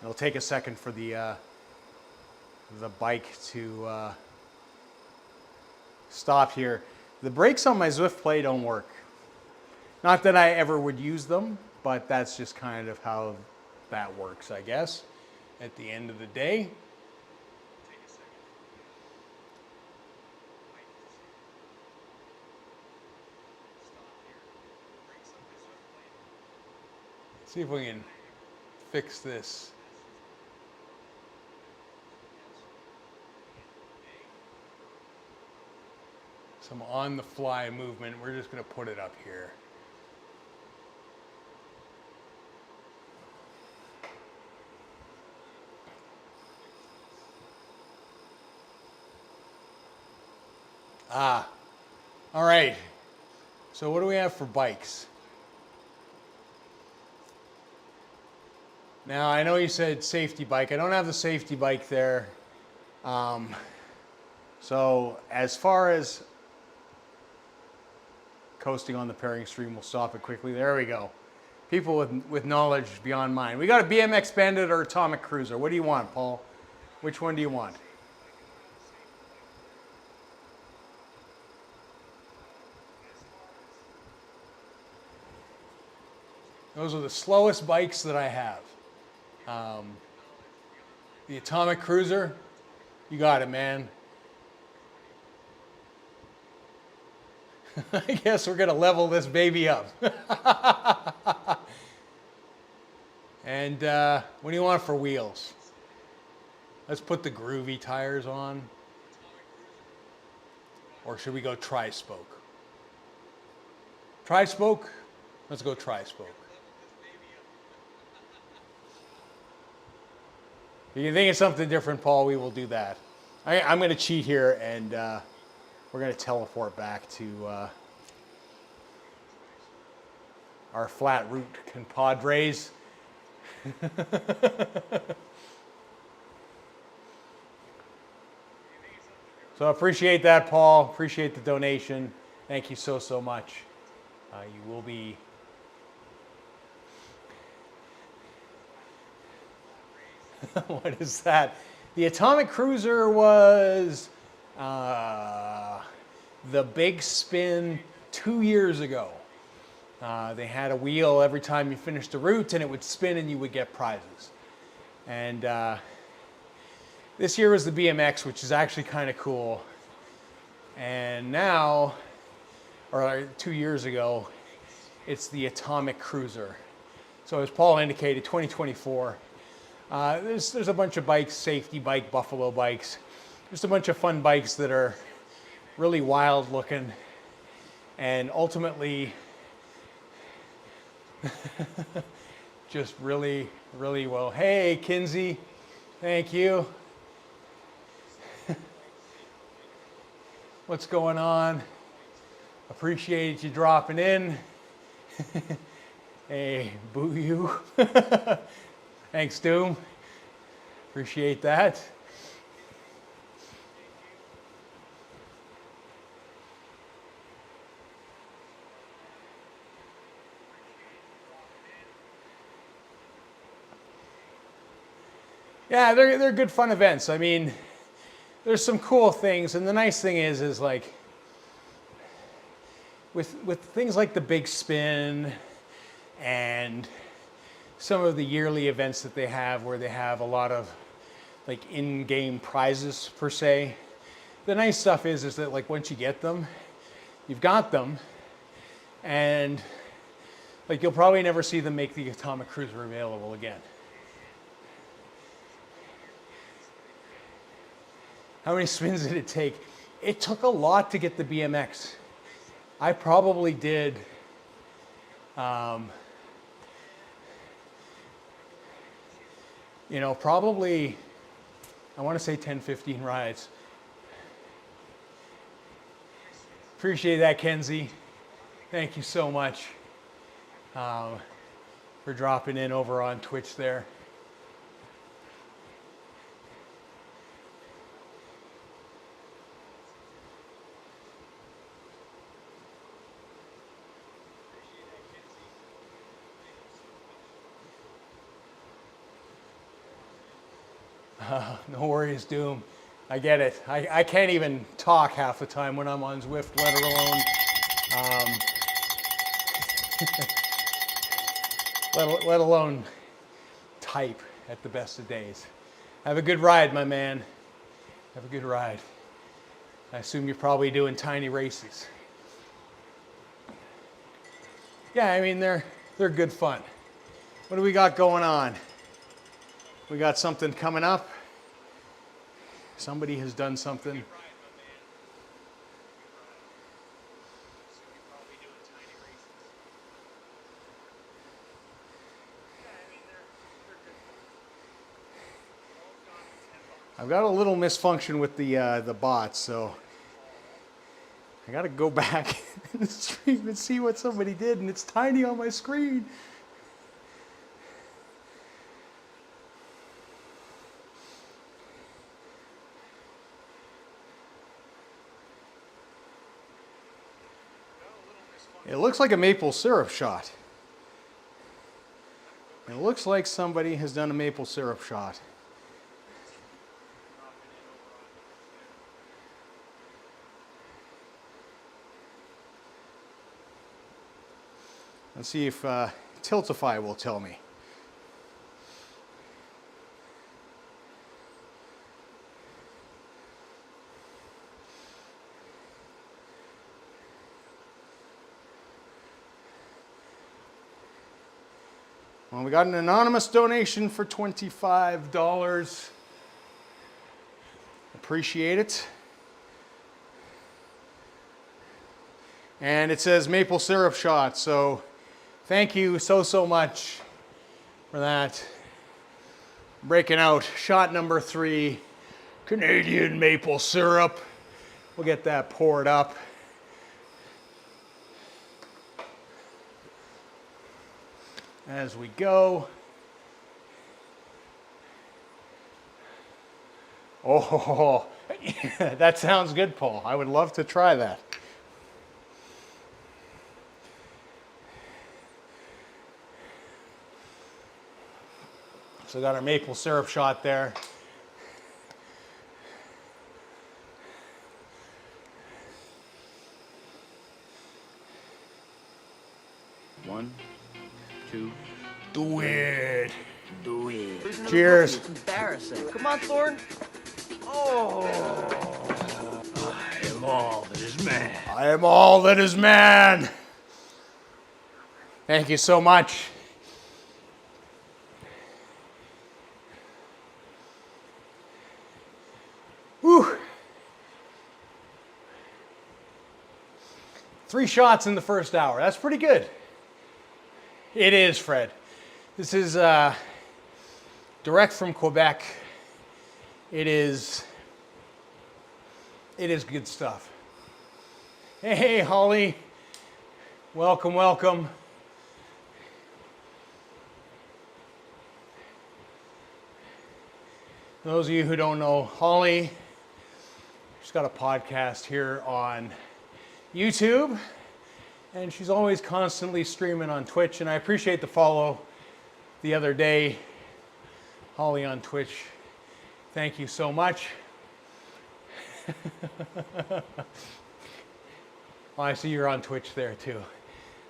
Speaker 1: It'll take a second for the bike to stop here. The brakes on my Zwift Play don't work. Not that I ever would use them, but that's just kind of how that works, I guess, at the end of the day. See if we can fix this. Some on-the-fly movement. We're just going to put it up here. All right. So what do we have for bikes? Now, I know you said safety bike. I don't have the safety bike there. So as far as coasting on the pairing stream, we'll stop it quickly. There we go. People with knowledge beyond mine. We got a BMX Bandit or Atomic Cruiser. What do you want, Paul? Which one do you want? Those are the slowest bikes that I have. The Atomic Cruiser, you got it, man. I guess we're gonna level this baby up. And what do you want for wheels? Let's put the groovy tires on. Or should we go tri-spoke? Tri-spoke? Let's go tri-spoke. If you think of something different, Paul, we will do that. I'm going to cheat here, and we're going to teleport back to our flat route compadres. So appreciate that, Paul. Appreciate the donation. Thank you so much. You will be... What is that? The Atomic Cruiser was the big spin 2 years ago. They had a wheel every time you finished a route, and it would spin and you would get prizes. And this year was the BMX, which is actually kind of cool. And now, or 2 years ago, it's the Atomic Cruiser. So as Paul indicated, 2024. There's a bunch of bikes, safety bike, buffalo bikes. Just a bunch of fun bikes that are really wild looking and ultimately just really well. Hey, Kinsey, thank you. What's going on? Appreciate you dropping in. Hey, boo you. Thanks, Doom. Appreciate that. Yeah, they're good fun events. I mean, there's some cool things, and the nice thing is like with things like the Big Spin and some of the yearly events that they have where they have a lot of like in-game prizes per se. The nice stuff is that like once you get them, you've got them, and Like, you'll probably never see them make the Atomic Cruiser available again. How many spins did it take? It took a lot to get the BMX. I probably did, you know, probably, I want to say 10, 15 rides. Appreciate that, Kenzie. Thank you so much for dropping in over on Twitch there. No worries, Doom. I get it. I can't even talk half the time when I'm on Zwift, let alone let alone type at the best of days. Have a good ride, my man. Have a good ride. I assume you're probably doing tiny races. Yeah, I mean, they're good fun. What do we got going on? We got something coming up. Somebody has done something. I've got a little misfunction with the bots, so I got to go back in the stream and see what somebody did, and it's tiny on my screen. It looks like a maple syrup shot. It looks like somebody has done a maple syrup shot. Let's see if Tiltify will tell me. Well, we got an anonymous donation for $25. Appreciate it. And it says maple syrup shot, so thank you so much for that. Breaking out shot number 3, Canadian maple syrup. We'll get that poured up. As we go. Oh, that sounds good, Paul. I would love to try that. So got our maple syrup shot there.
Speaker 3: One, two.
Speaker 1: Do it.
Speaker 3: Do it.
Speaker 1: Cheers.
Speaker 3: It's embarrassing. Come on, Thorn. Oh.
Speaker 2: I am all that is man.
Speaker 1: I am all that is man. Thank you so much. Whew. 3 shots in the first hour. That's pretty good. It is, Fred. This is direct from Quebec. It is good stuff. Hey, Holly. Welcome, welcome. Those of you who don't know Holly, she's got a podcast here on YouTube, and she's always constantly streaming on Twitch, and I appreciate the follow the other day. Holly on Twitch, thank you so much. Oh, I see you're on Twitch there too.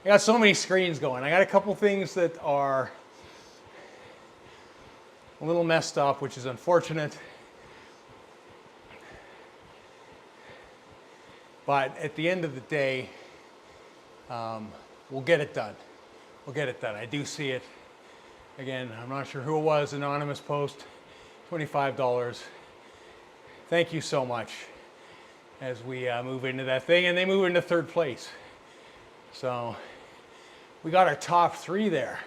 Speaker 1: I got so many screens going. I got a couple things that are a little messed up, which is unfortunate. But at the end of the day, we'll get it done. we'll get it done. I do see it. Again, I'm not sure who it was, anonymous post, $25. Thank you so much as we move into that thing, and they move into third place. So we got our top three there.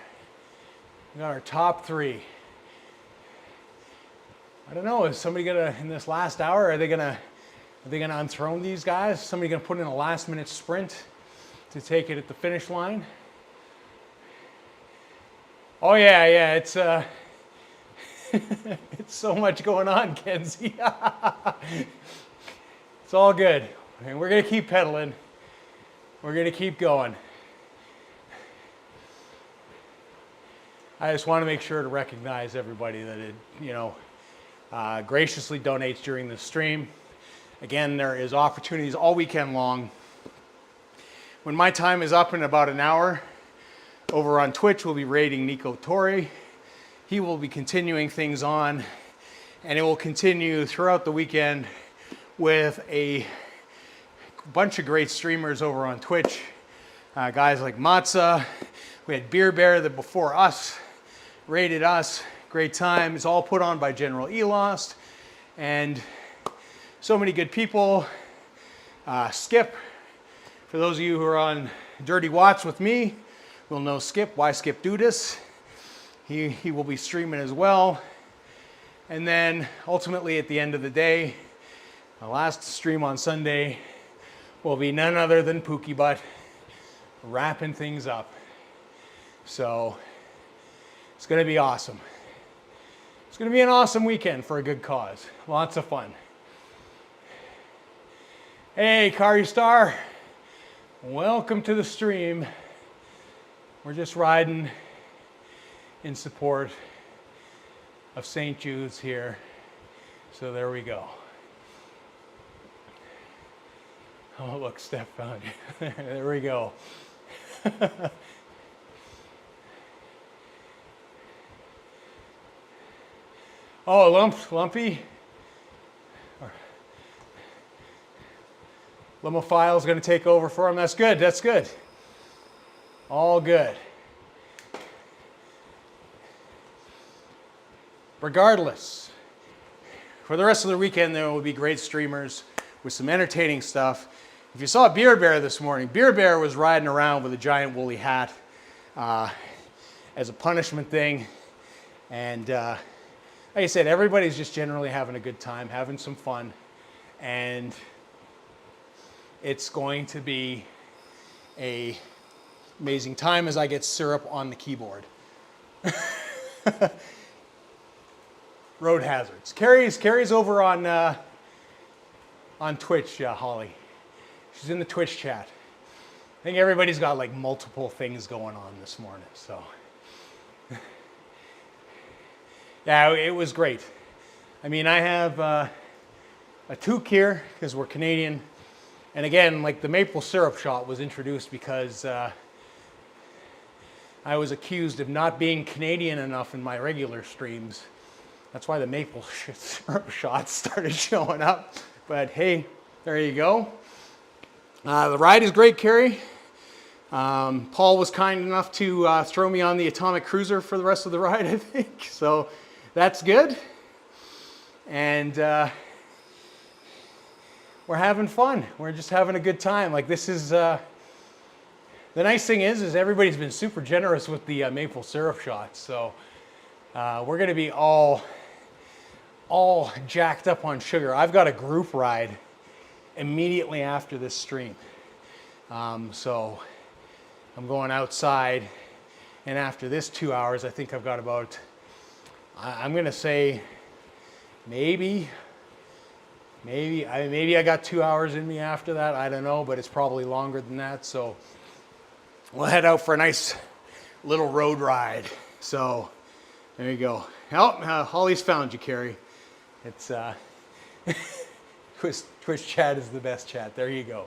Speaker 1: We got our top three. I don't know, is somebody gonna, in this last hour, are they gonna unthrone these guys? Somebody gonna put in a last minute sprint to take it at the finish line? Oh yeah, it's it's so much going on, Kenzie. It's all good. And we're gonna keep pedaling. We're gonna keep going. I just want to make sure to recognize everybody that it, graciously donates during the stream. Again, there is opportunities all weekend long. When my time is up in about an hour, over on Twitch, we'll be raiding Nico Torre. He will be continuing things on, and it will continue throughout the weekend with a bunch of great streamers over on Twitch. Guys like Matza. We had Beer Bear that before us raided us. Great time. It's all put on by General Elost, and so many good people. Skip, for those of you who are on Dirty Watts with me, will know Skip. Why Skip do this? He will be streaming as well. And then ultimately at the end of the day, the last stream on Sunday will be none other than Pookie Butt wrapping things up. So it's going to be awesome. It's going to be an awesome weekend for a good cause. Lots of fun. Hey, Kari Star. Welcome to the stream. We're just riding in support of St. Jude's here. So there we go. Oh, look, Steph found you. There we go. Oh, Lumpy. Lumophile's going to take over for him. That's good. That's good. All good. Regardless, for the rest of the weekend, there will be great streamers with some entertaining stuff. If you saw Beer Bear this morning, Beer Bear was riding around with a giant woolly hat as a punishment thing. And like I said, everybody's just generally having a good time, having some fun. And it's going to be an amazing time as I get syrup on the keyboard. Road hazards. Carrie's over on Twitch, Holly. She's in the Twitch chat. I think everybody's got like multiple things going on this morning, so. Yeah, it was great. I mean, I have a toque here because we're Canadian. And again, like the maple syrup shot was introduced because I was accused of not being Canadian enough in my regular streams. That's why the maple syrup shots started showing up. But hey, there you go. The ride is great, Carrie. Paul was kind enough to throw me on the Atomic Cruiser for the rest of the ride, I think. So that's good. And we're having fun. We're just having a good time. Like this is, the nice thing is everybody's been super generous with the maple syrup shots. So we're going to be all jacked up on sugar. I've got a group ride immediately after this stream. So I'm going outside, and after this 2 hours, I think I've got about, I'm going to say maybe I got 2 hours in me after that. I don't know, but it's probably longer than that. So we'll head out for a nice little road ride. So there you go. Oh, Holly's found you, Carrie. It's Twitch chat is the best chat. There you go.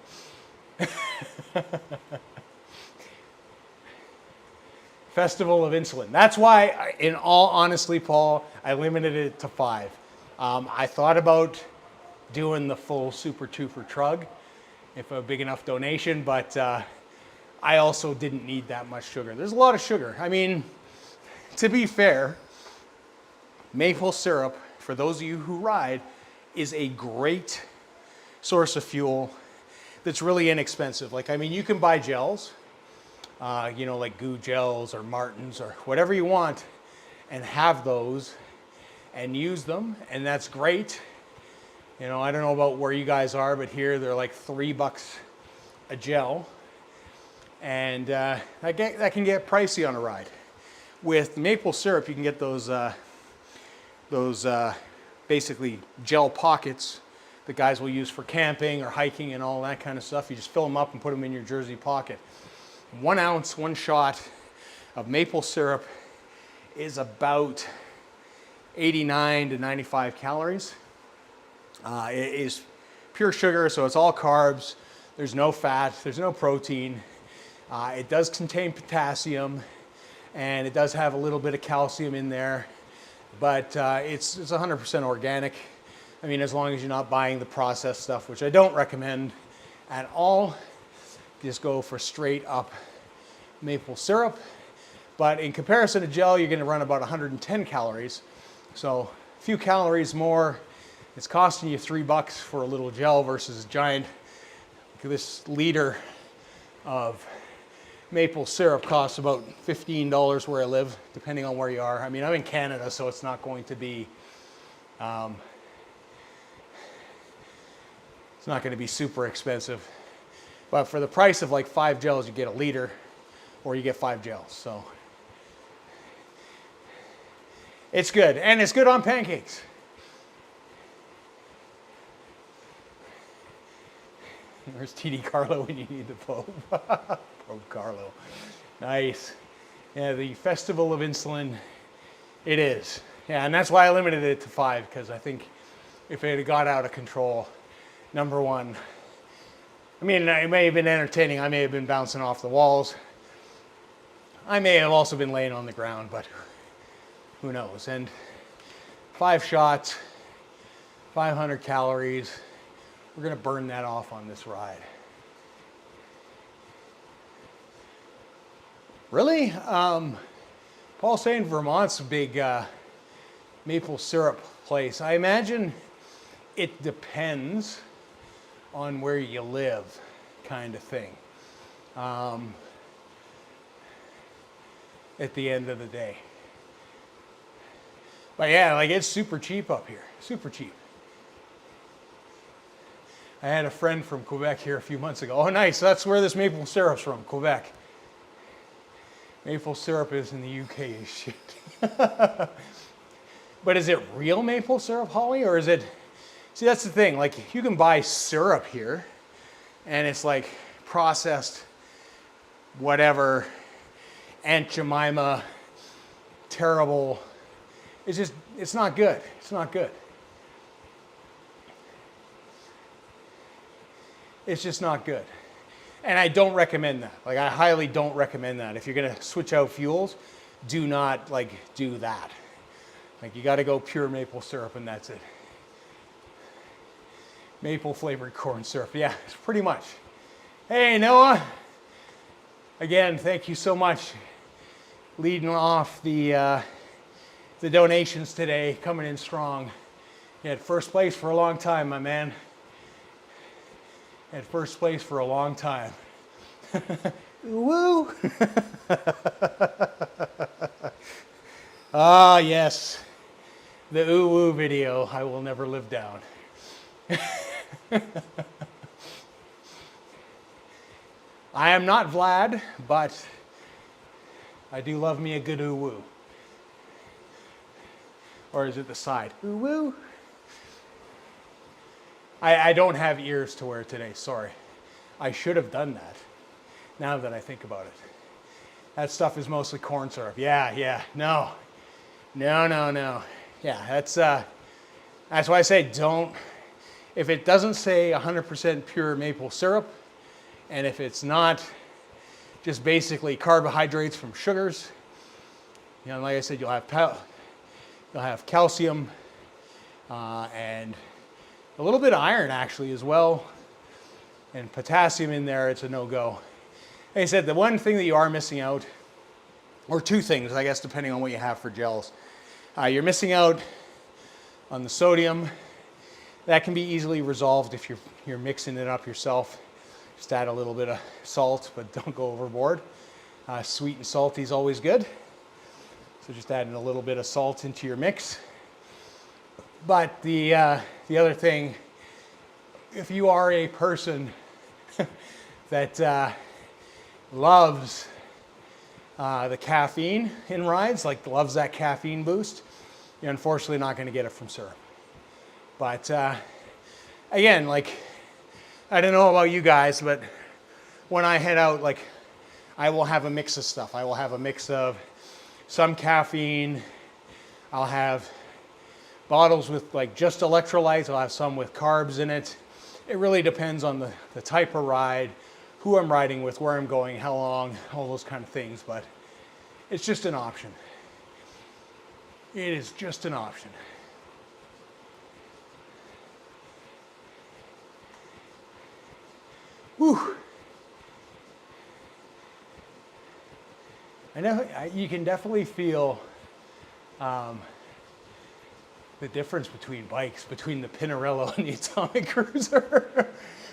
Speaker 1: Festival of Insulin. That's why, in all honesty, Paul, I limited it to 5. I thought about doing the full Super 2 for Trug, if a big enough donation, but I also didn't need that much sugar. There's a lot of sugar. I mean, to be fair, maple syrup, for those of you who ride, is a great source of fuel that's really inexpensive. Like, I mean, you can buy gels, you know, like Goo gels or Martins or whatever you want, and have those and use them, and that's great. You know, I don't know about where you guys are, but here they're like $3 a gel, and that can get pricey on a ride. With maple syrup, you can get those basically gel pockets that guys will use for camping or hiking and all that kind of stuff. You just fill them up and put them in your jersey pocket. 1 ounce, one shot of maple syrup is about 89 to 95 calories. It is pure sugar, so it's all carbs. There's no fat, there's no protein. It does contain potassium, and it does have a little bit of calcium in there, but it's 100% organic. I mean, as long as you're not buying the processed stuff, which I don't recommend at all. Just go for straight up maple syrup. But in comparison to gel, you're gonna run about 110 calories. So a few calories more. It's costing you $3 for a little gel versus a giant. This liter of maple syrup costs about $15 where I live, depending on where you are. I mean, I'm in Canada, so it's not going to be, it's not going to be super expensive. But for the price of like 5 gels, you get a liter, or you get 5 gels. So it's good, and it's good on pancakes. Where's TD Carlo when you need the Pope? Pope Carlo. Nice. Yeah, the Festival of Insulin, it is. Yeah, and that's why I limited it to 5, because I think if it had got out of control, number one, I mean, it may have been entertaining. I may have been bouncing off the walls. I may have also been laying on the ground, but who knows? And 5 shots, 500 calories. We're gonna burn that off on this ride. Really? Paul's saying Vermont's a big maple syrup place. I imagine it depends on where you live, kind of thing. At the end of the day. But yeah, like, it's super cheap up here, super cheap. I had a friend from Quebec here a few months ago. Oh, nice, that's where this maple syrup's from, Quebec. Maple syrup is in the UK, shit. But is it real maple syrup, Holly, or is it, see, that's the thing, like, you can buy syrup here, and it's like processed, whatever, Aunt Jemima, terrible, it's just, it's not good, it's not good. It's just not good. And I don't recommend that. Like, I highly don't recommend that. If you're gonna switch out fuels, do not, like, do that. Like, you gotta go pure maple syrup and that's it. Maple flavored corn syrup, yeah, it's pretty much. Hey, Noah. Again, thank you so much. Leading off the donations today, coming in strong. You had first place for a long time, my man. At first place for a long time. Woo! Ah, yes. The ooh woo video I will never live down. I am not Vlad, but I do love me a good ooh woo. Or is it the side? Ooh woo. I don't have ears to wear today, sorry. I should have done that, now that I think about it. That stuff is mostly corn syrup. Yeah, no. Yeah, that's why I say don't, if it doesn't say 100% pure maple syrup, and if it's not just basically carbohydrates from sugars, you know, like I said, you'll have calcium and a little bit of iron actually as well, and potassium in there, it's a no-go. like I said, the one thing that you are missing out, or two things, I guess, depending on what you have for gels. You're missing out on the sodium. That can be easily resolved if you're mixing it up yourself. Just add a little bit of salt, but don't go overboard. Sweet and salty is always good. So just adding a little bit of salt into your mix. But the other thing, if you are a person that loves the caffeine in rides, like loves that caffeine boost, you're unfortunately not going to get it from syrup. But again, like, I don't know about you guys, but when I head out, like, I will have a mix of stuff. I will have a mix of some caffeine. I'll have bottles with like just electrolytes. I'll have some with carbs in it. It really depends on the type of ride, who I'm riding with, where I'm going, how long, all those kind of things. But it's just an option. It is just an option. Whew. I know you can definitely feel the difference between bikes, between the Pinarello and the Atomic Cruiser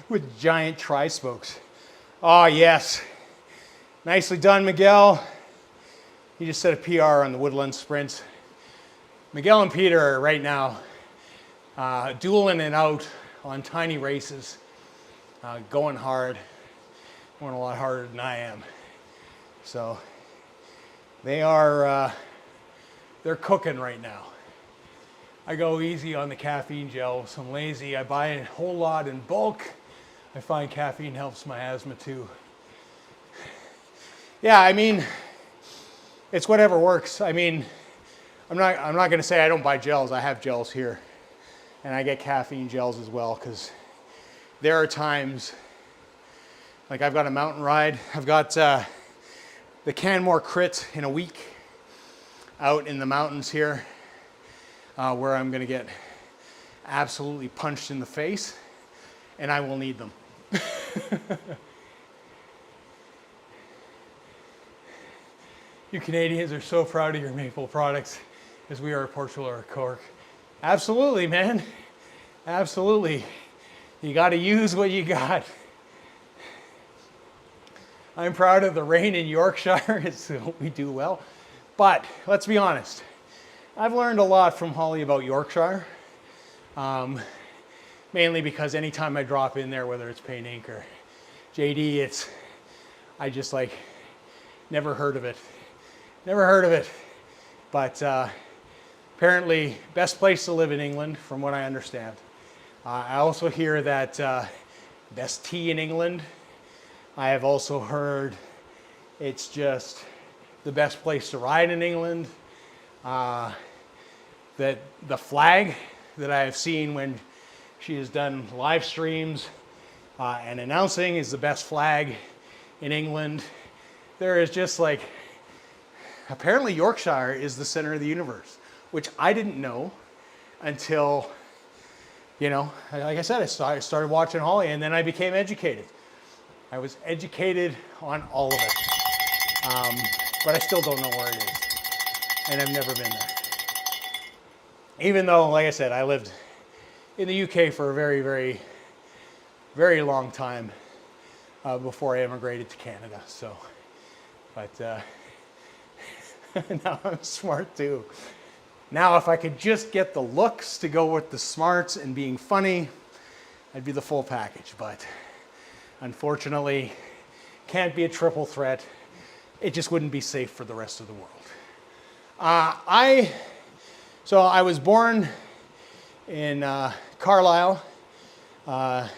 Speaker 1: with giant tri-spokes. Oh yes, nicely done, Miguel. He just set a PR on the Woodland Sprints. Miguel and Peter are right now dueling it out on tiny races, going hard, going a lot harder than I am. So they are, they're cooking right now. I go easy on the caffeine gels. I'm lazy. I buy a whole lot in bulk. I find caffeine helps my asthma too. Yeah, I mean, it's whatever works. I mean, I'm not going to say I don't buy gels. I have gels here, and I get caffeine gels as well, because there are times, like I've got a mountain ride. I've got the Canmore Crit in a week out in the mountains here, where I'm going to get absolutely punched in the face, and I will need them. You Canadians are so proud of your maple products, as we are at Portugal or Cork. Absolutely, man. Absolutely. You got to use what you got. I'm proud of the rain in Yorkshire. We do well. But let's be honest. I've learned a lot from Holly about Yorkshire. Mainly because anytime I drop in there, whether it's Paint Inc. or JD, I just like, never heard of it. Never heard of it. But apparently, best place to live in England, from what I understand. I also hear that best tea in England. I have also heard it's just the best place to ride in England. That the flag that I have seen when she has done live streams and announcing is the best flag in England. There is just like, apparently Yorkshire is the center of the universe, which I didn't know until, you know, like I said, I started watching Holly, and then I became educated. I was educated on all of it, but I still don't know where it is, and I've never been there. Even though, like I said, I lived in the UK for a very, very, very long time before I immigrated to Canada. So, but now I'm smart too. Now, if I could just get the looks to go with the smarts and being funny, I'd be the full package. But unfortunately, can't be a triple threat. It just wouldn't be safe for the rest of the world. So I was born in Carlisle. I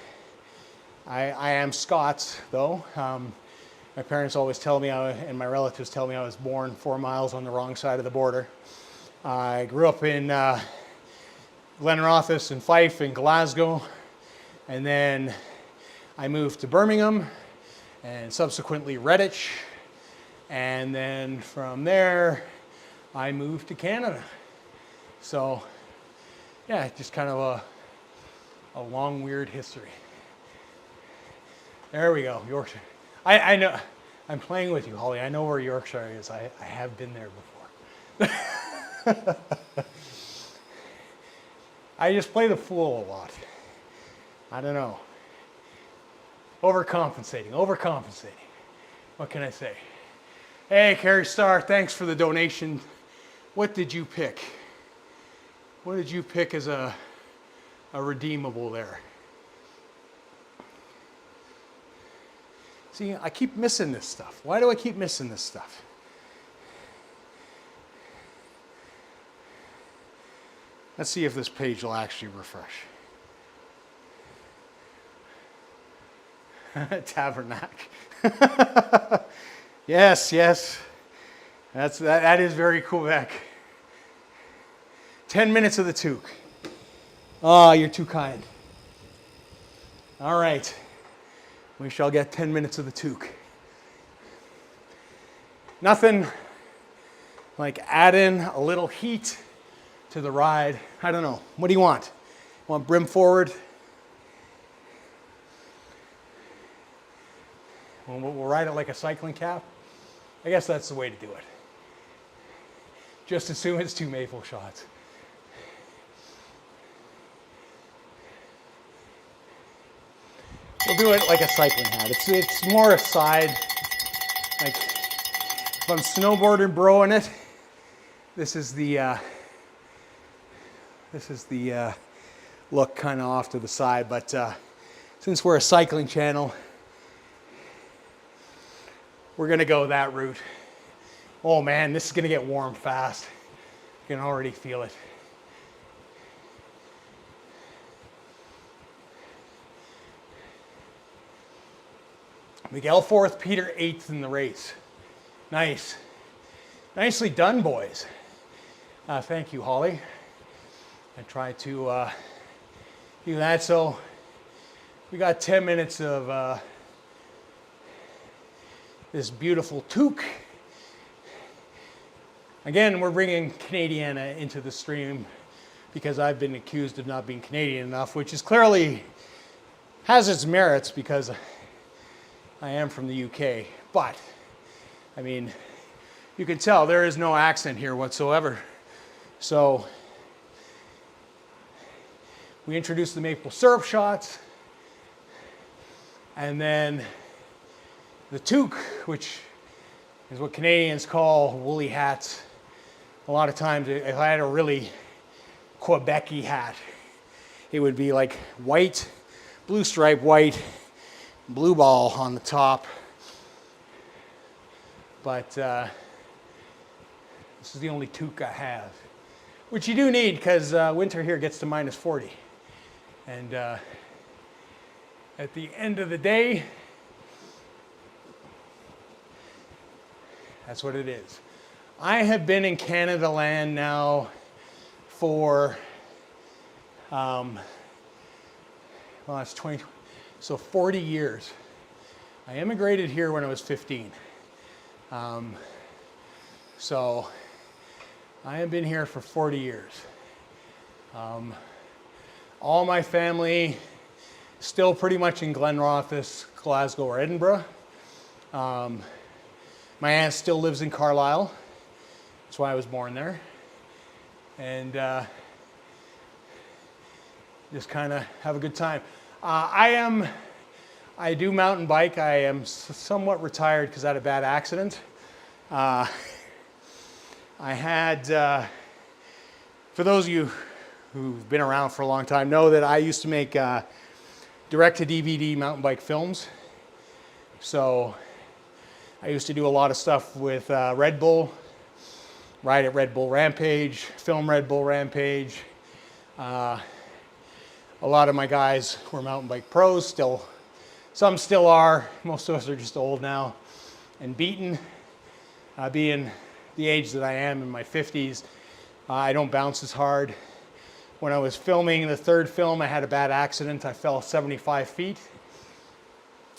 Speaker 1: am Scots, though. My parents always tell me, and my relatives tell me, I was born 4 miles on the wrong side of the border. I grew up in Glenrothes and Fife and Glasgow, and then I moved to Birmingham, and subsequently Redditch, and then from there I moved to Canada. So, yeah, just kind of a long, weird history. There we go, Yorkshire. I I'm playing with you, Holly. I know where Yorkshire is. I have been there before. I just play the fool a lot. I don't know. Overcompensating. What can I say? Hey, Carrie Starr, thanks for the donation. What did you pick? What did you pick as a redeemable there? See, I keep missing this stuff. Why do I keep missing this stuff? Let's see if this page will actually refresh. Tabernacle. Yes. That is very Quebec. 10 minutes of the toque. Oh, you're too kind. All right. We shall get 10 minutes of the toque. Nothing like adding a little heat to the ride. I don't know. What do you want? Want brim forward? We'll ride it like a cycling cap. I guess that's the way to do it. Just assume it's 2 maple shots. We'll do it like a cycling hat. It's more a side. Like if I'm snowboarding broing it, this is the look kind of off to the side. But since we're a cycling channel, we're gonna go that route. Oh man, this is gonna get warm fast. You can already feel it. Miguel 4th, Peter 8th in the race. Nice. Nicely done, boys. Thank you, Holly. I tried to do that. So we got 10 minutes of this beautiful toque. Again, we're bringing Canadiana into the stream because I've been accused of not being Canadian enough, which is clearly has its merits because I am from the UK. But, I mean, you can tell there is no accent here whatsoever. So, we introduced the maple syrup shots, and then the toque, which is what Canadians call woolly hats. A lot of times, if I had a really Quebec-y hat, it would be like white, blue stripe, white, blue ball on the top. But this is the only toque I have, which you do need because winter here gets to minus 40. And at the end of the day, that's what it is. I have been in Canada land now for, well, that's 20, so 40 years. I immigrated here when I was 15. So I have been here for 40 years. All my family still pretty much in Glenrothes, Glasgow, or Edinburgh. My aunt still lives in Carlisle. That's why I was born there. And just kind of have a good time. I do mountain bike. I am somewhat retired because I had a bad accident. I had, for those of you who've been around for a long time, know that I used to make direct-to-DVD mountain bike films. So I used to do a lot of stuff with Red Bull, ride at Red Bull Rampage, film Red Bull Rampage. A lot of my guys were mountain bike pros, still, some still are. Most of us are just old now and beaten. Being the age that I am in my 50s, I don't bounce as hard. When I was filming the third film, I had a bad accident. I fell 75 feet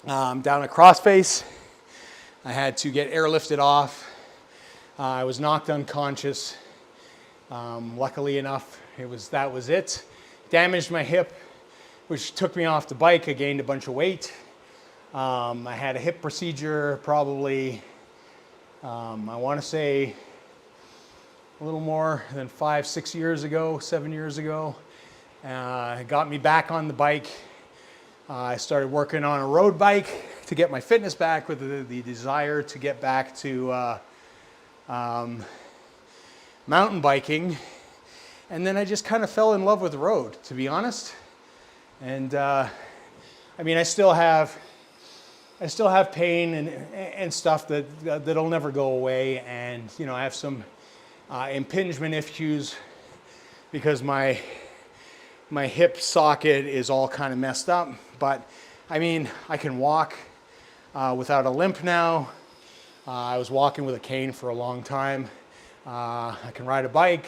Speaker 1: down a crossface. I had to get airlifted off. I was knocked unconscious. Luckily enough, that was it. Damaged my hip, which took me off the bike. I gained a bunch of weight. I had a hip procedure probably, I want to say a little more than 5, 6 years ago, 7 years ago. It got me back on the bike. I started working on a road bike to get my fitness back with the desire to get back to mountain biking. And then I just kind of fell in love with the road, to be honest. And I mean, I still have pain and stuff that'll never go away. And, you know, I have some impingement issues because my hip socket is all kind of messed up. But I mean, I can walk without a limp now. I was walking with a cane for a long time. I can ride a bike.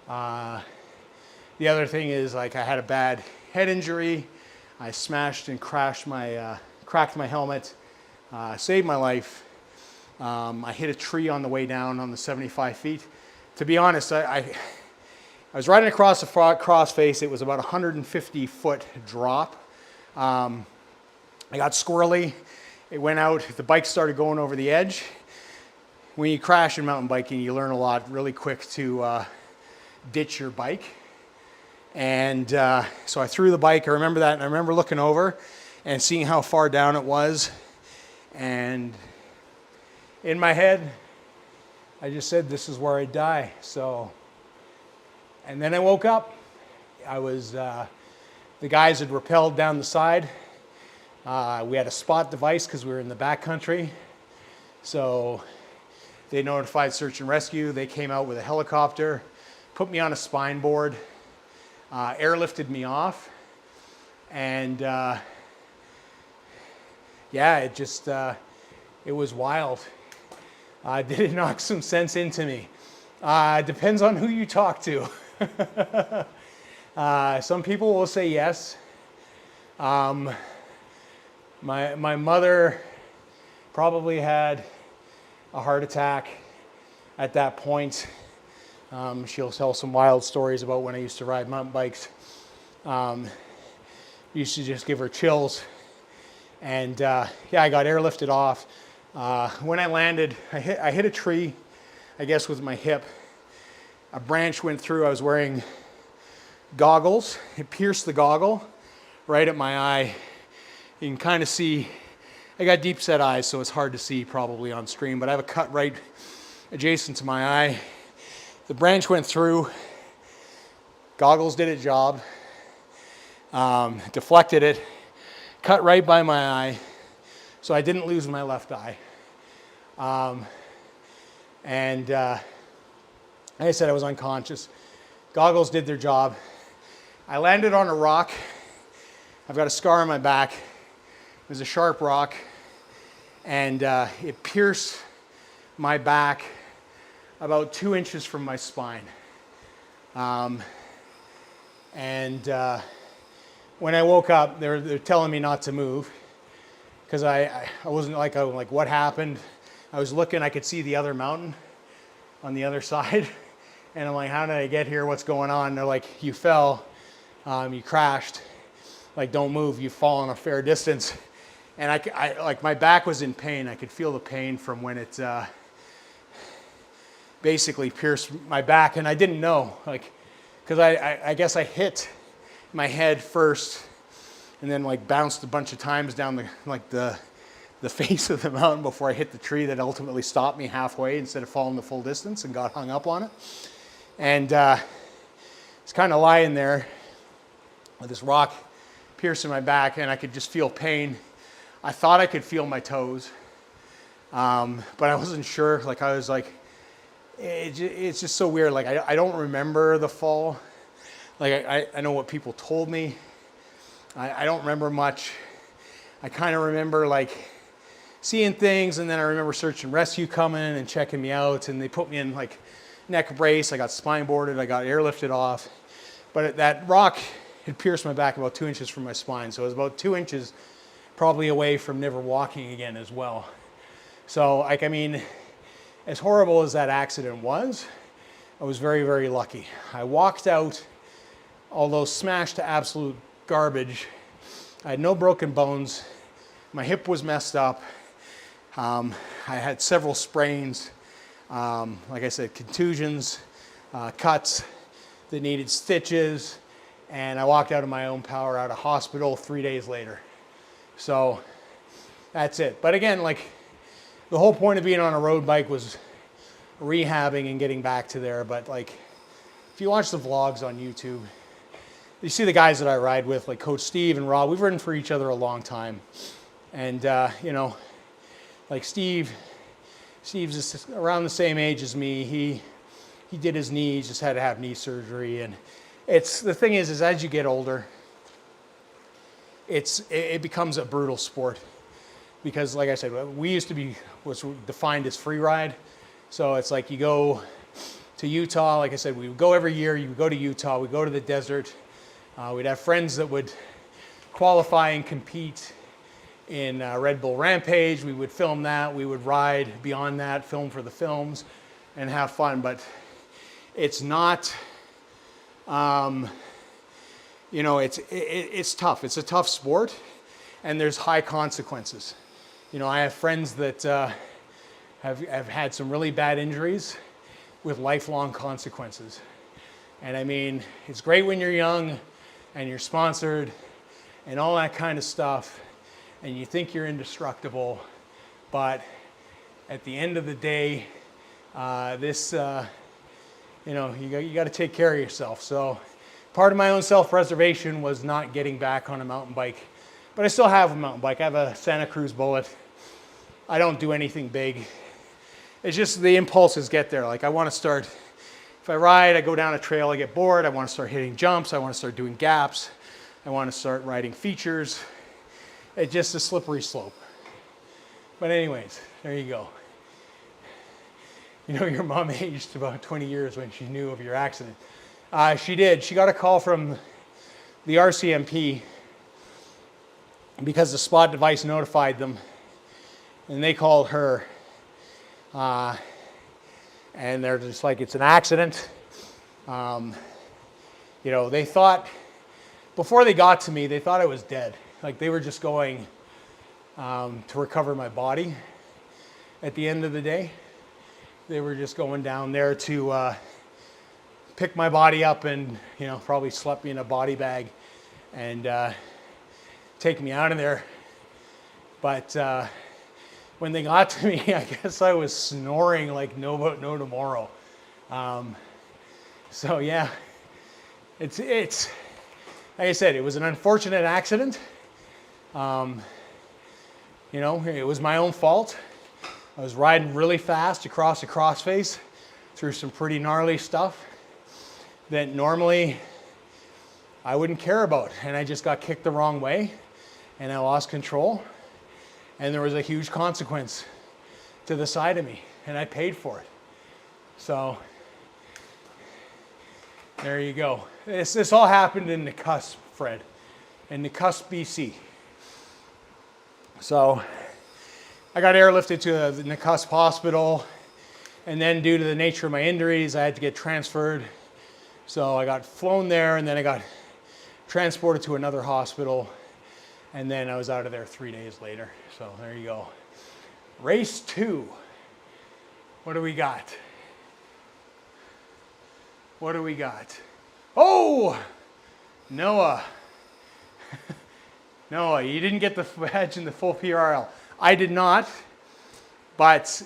Speaker 1: The other thing is, like, I had a bad head injury. I smashed and cracked my helmet, saved my life. I hit a tree on the way down on the 75 feet. To be honest, I was riding across the crossface. It was about a 150-foot drop. I got squirrely. It went out. The bike started going over the edge. When you crash in mountain biking, you learn a lot really quick to ditch your bike. And so I threw the bike. I remember that, and I remember looking over and seeing how far down it was. And in my head, I just said, this is where I die. So, and then I woke up. I was, the guys had rappelled down the side. We had a spot device because we were in the backcountry. So they notified search and rescue. They came out with a helicopter, put me on a spine board, airlifted me off. And yeah, it just, it was wild. Did it knock some sense into me? Depends on who you talk to. Some people will say yes. My mother probably had a heart attack at that point. She'll tell some wild stories about when I used to ride mountain bikes. Used to just give her chills. And yeah, I got airlifted off. When I landed, I hit a tree, I guess with my hip. A branch went through. I was wearing goggles. It pierced the goggle right at my eye. You can kind of see, I got deep set eyes, so it's hard to see probably on stream, but I have a cut right adjacent to my eye. The branch went through. Goggles did its job. Deflected it. Cut right by my eye, so I didn't lose my left eye. Like I said, I was unconscious. Goggles did their job. I landed on a rock. I've got a scar on my back. It was a sharp rock, and it pierced my back about 2 inches from my spine. When I woke up, they're telling me not to move because I wasn't like, what happened? I was looking, I could see the other mountain on the other side. And I'm like, how did I get here? What's going on? And they're like, you fell, you crashed. Like, don't move, you've fallen a fair distance. And I like, my back was in pain. I could feel the pain from when it basically pierced my back. And I didn't know, like, because I guess I hit my head first and then like bounced a bunch of times down the face of the mountain before I hit the tree that ultimately stopped me halfway instead of falling the full distance and got hung up on it. And it's kind of lying there with this rock piercing my back, and I could just feel pain. I thought I could feel my toes, but I wasn't sure. Like, I was like, it's just so weird. Like, I don't remember the fall. Like, I know what people told me. I don't remember much. I kind of remember like seeing things, and then I remember search and rescue coming and checking me out, and they put me in like neck brace. I got spine boarded. I got airlifted off. But that rock had pierced my back about 2 inches from my spine. So it was about 2 inches probably away from never walking again as well. So, like, I mean, as horrible as that accident was, I was very, very lucky. I walked out, although smashed to absolute garbage. I had no broken bones. my hip was messed up. I had several sprains, like I said, contusions, cuts that needed stitches, and I walked out of my own power out of hospital 3 days later. So that's it. But again, like, the whole point of being on a road bike was rehabbing and getting back to there. But like, if you watch the vlogs on YouTube, you see the guys that I ride with, like Coach Steve and Rob. We've ridden for each other a long time. And, you know, like Steve's just around the same age as me. He did his knees, just had to have knee surgery. And the thing is as you get older, it becomes a brutal sport. Because like I said, we used to be what's defined as free ride. So it's like you go to Utah, like I said, we would go every year. You would go to Utah, we'd go to the desert. We'd have friends that would qualify and compete in Red Bull Rampage. We would film that. We would ride beyond that, film for the films, and have fun. But it's not, you know, it's tough. It's a tough sport, and there's high consequences. You know, I have friends that have had some really bad injuries with lifelong consequences. And I mean, it's great when you're young and you're sponsored and all that kind of stuff, and you think you're indestructible, but at the end of the day, you know, you got to take care of yourself. So part of my own self-preservation was not getting back on a mountain bike, but I still have a mountain bike. I have a Santa Cruz Bullet. I don't do anything big. It's just the impulses get there. Like, I want to start, if I ride, I go down a trail, I get bored, I want to start hitting jumps, I want to start doing gaps, I want to start riding features. It's just a slippery slope. But anyways, there you go. You know, your mom aged about 20 years when she knew of your accident. She did. She got a call from the RCMP because the spot device notified them, and they called her. And they're just like, it's an accident. You know, they thought, before they got to me, they thought I was dead. Like, they were just going to recover my body at the end of the day. They were just going down there to pick my body up and, you know, probably slap me in a body bag and take me out of there. But when they got to me, I guess I was snoring like no tomorrow. So yeah, it's like I said, it was an unfortunate accident. You know, it was my own fault. I was riding really fast across a crossface through some pretty gnarly stuff that normally I wouldn't care about. And I just got kicked the wrong way and I lost control. And there was a huge consequence to the side of me, and I paid for it. So there you go. This all happened in Nakusp, Fred, in Nakusp, BC. So I got airlifted to the Nakusp hospital, and then due to the nature of my injuries, I had to get transferred. So I got flown there, and then I got transported to another hospital, and then I was out of there 3 days later. So there you go. Race 2. What do we got? What do we got? Oh, Noah. Noah, you didn't get the badge in the full PRL. I did not, but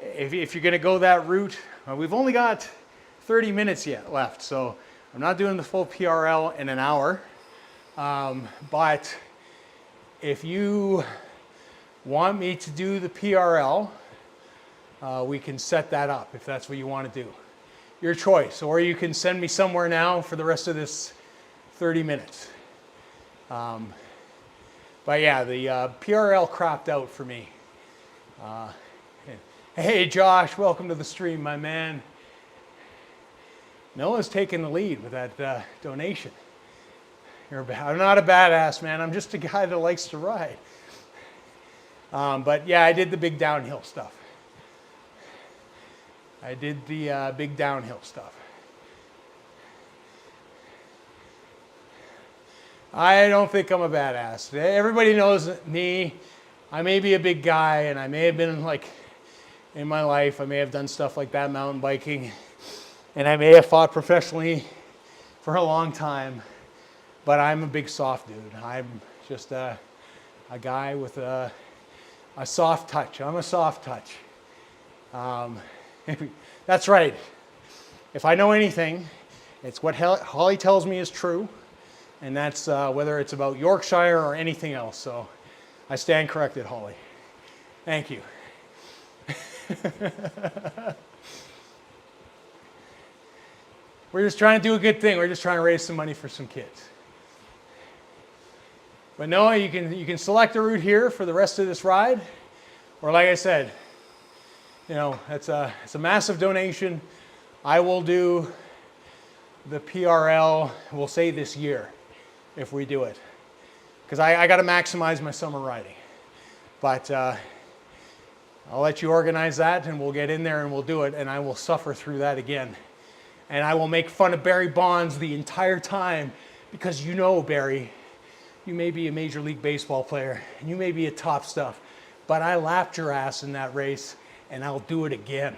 Speaker 1: if you're gonna go that route, we've only got 30 minutes yet left, so I'm not doing the full PRL in an hour. But if you want me to do the PRL, we can set that up if that's what you want to do. Your choice. Or you can send me somewhere now for the rest of this 30 minutes. But yeah, the PRL crapped out for me. Hey Josh, welcome to the stream, my man. Noah's taking the lead with that donation. I'm not a badass, man. I'm just a guy that likes to ride. But yeah, I did the big downhill stuff. I don't think I'm a badass. Everybody knows me. I may be a big guy, and I may have been like, in my life, I may have done stuff like that, mountain biking, and I may have fought professionally for a long time, but I'm a big soft dude. I'm just a guy with a soft touch. I'm a soft touch. That's right. If I know anything, it's what Holly tells me is true, and that's whether it's about Yorkshire or anything else. So I stand corrected, Holly. Thank you. We're just trying to do a good thing. We're just trying to raise some money for some kids. But Noah, you can select a route here for the rest of this ride, or like I said, you know, it's a massive donation. I will do the PRL, we'll say this year, if we do it, because I got to maximize my summer riding. But I'll let you organize that, and we'll get in there and we'll do it, and I will suffer through that again. And I will make fun of Barry Bonds the entire time, because you know, Barry, you may be a Major League Baseball player, and you may be a top stuff, but I lapped your ass in that race, and I'll do it again.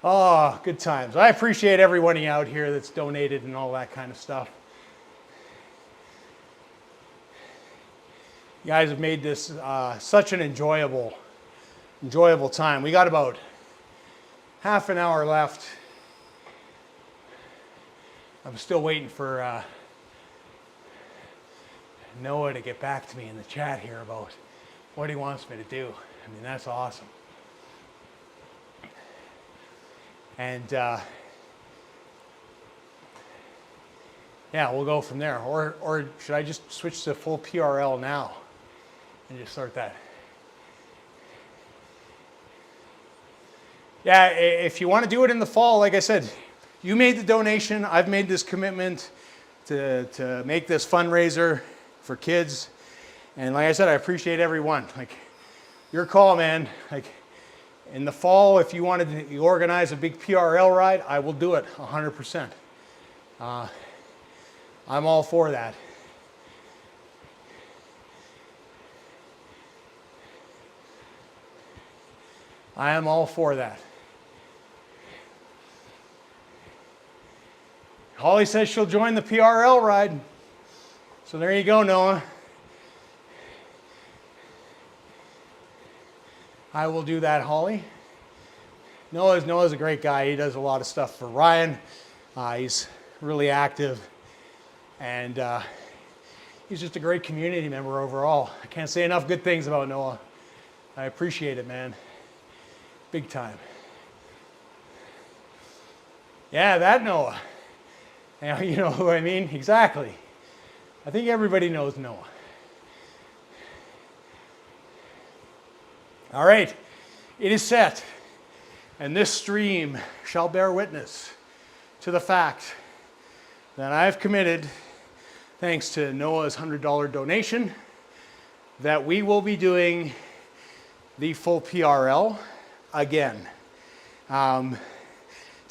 Speaker 1: Oh, good times. I appreciate everyone out here that's donated and all that kind of stuff. You guys have made this such an enjoyable time. We got about half an hour left. I'm still waiting for Noah to get back to me in the chat here about what he wants me to do. I mean, that's awesome. And yeah, we'll go from there. Or should I just switch to full PRL now and just start that? Yeah, if you want to do it in the fall, like I said, you made the donation. I've made this commitment to make this fundraiser for kids. And like I said, I appreciate everyone. Like, your call, man. Like, in the fall, if you wanted to organize a big PRL ride, I will do it 100%. I'm all for that. I am all for that. Holly says she'll join the PRL ride. So there you go, Noah. I will do that, Holly. Noah's a great guy. He does a lot of stuff for Ryan. He's really active. And he's just a great community member overall. I can't say enough good things about Noah. I appreciate it, man. Big time. Yeah, that Noah. You know who I mean? Exactly. I think everybody knows Noah. All right, it is set, and this stream shall bear witness to the fact that I've committed, thanks to Noah's $100 donation, that we will be doing the full PRL again, to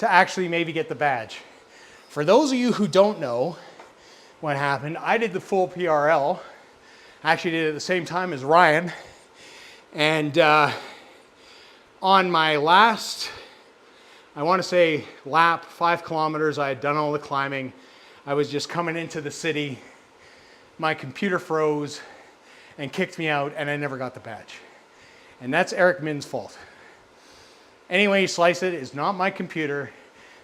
Speaker 1: actually maybe get the badge. For those of you who don't know what happened, I did the full PRL. I actually did it at the same time as Ryan. And on my last, I want to say lap, 5 kilometers, I had done all the climbing. I was just coming into the city. My computer froze and kicked me out, and I never got the badge. And that's Eric Min's fault. Anyway, you slice it, it's not my computer.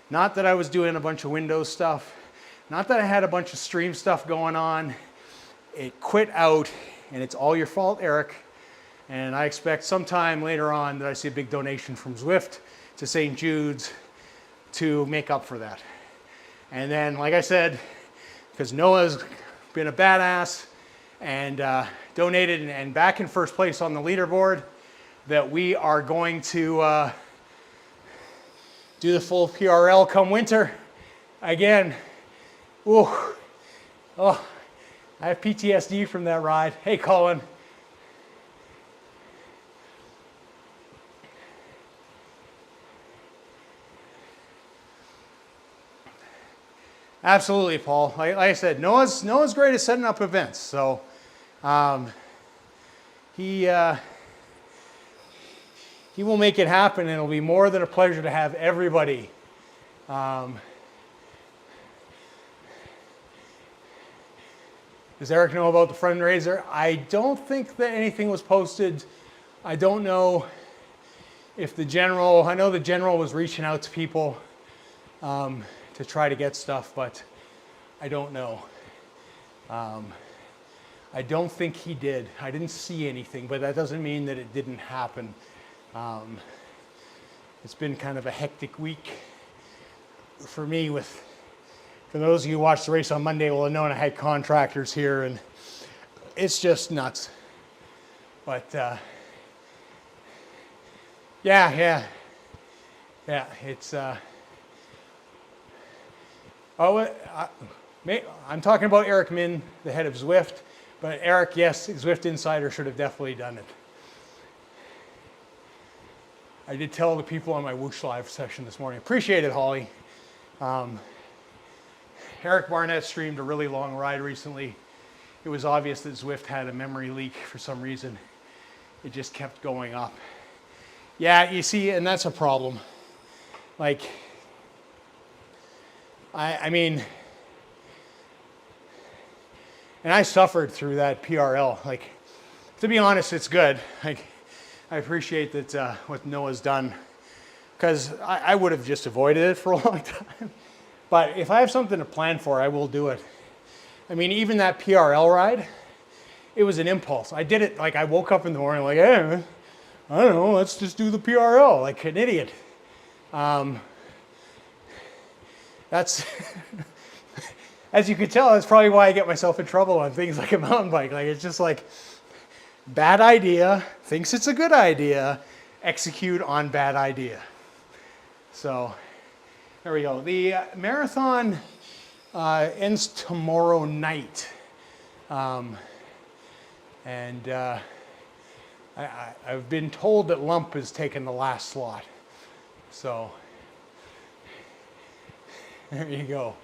Speaker 1: Not that I was doing a bunch of Windows stuff. Not that I had a bunch of stream stuff going on. It quit out, and it's all your fault, Eric. And I expect sometime later on that I see a big donation from Zwift to St. Jude's to make up for that. And then, like I said, because Noah's been a badass and donated and back in first place on the leaderboard, that we are going to do the full PRL come winter. Again, ooh, oh, I have PTSD from that ride. Hey, Colin. Absolutely, Paul. Like I said, Noah's great at setting up events. So he will make it happen, and it'll be more than a pleasure to have everybody. Does Eric know about the fundraiser? I don't think that anything was posted. I don't know if the general, I know the general was reaching out to people to try to get stuff, but I don't know. I don't think he did. I didn't see anything, but that doesn't mean that it didn't happen. It's been kind of a hectic week for me with, for those of you who watched the race on Monday will have known I had contractors here, and it's just nuts. But yeah, it's I'm talking about Eric Min, the head of Zwift, but Eric, yes, Zwift Insider should have definitely done it. I did tell the people on my Whoosh Live session this morning. Appreciate it, Holly. Eric Barnett streamed a really long ride recently. It was obvious that Zwift had a memory leak for some reason. It just kept going up. Yeah, you see, and that's a problem. Like, I mean, and I suffered through that PRL. Like, to be honest, it's good. Like, I appreciate that what Noah's done, because I would have just avoided it for a long time. But if I have something to plan for, I will do it. I mean, even that PRL ride, it was an impulse. I did it, like I woke up in the morning like, hey, I don't know, let's just do the PRL, like an idiot. That's, as you can tell, that's probably why I get myself in trouble on things like a mountain bike. Like, it's just like, bad idea, thinks it's a good idea, execute on bad idea. So, there we go. The marathon ends tomorrow night. I've been told that Lump has taken the last slot. So, there you go.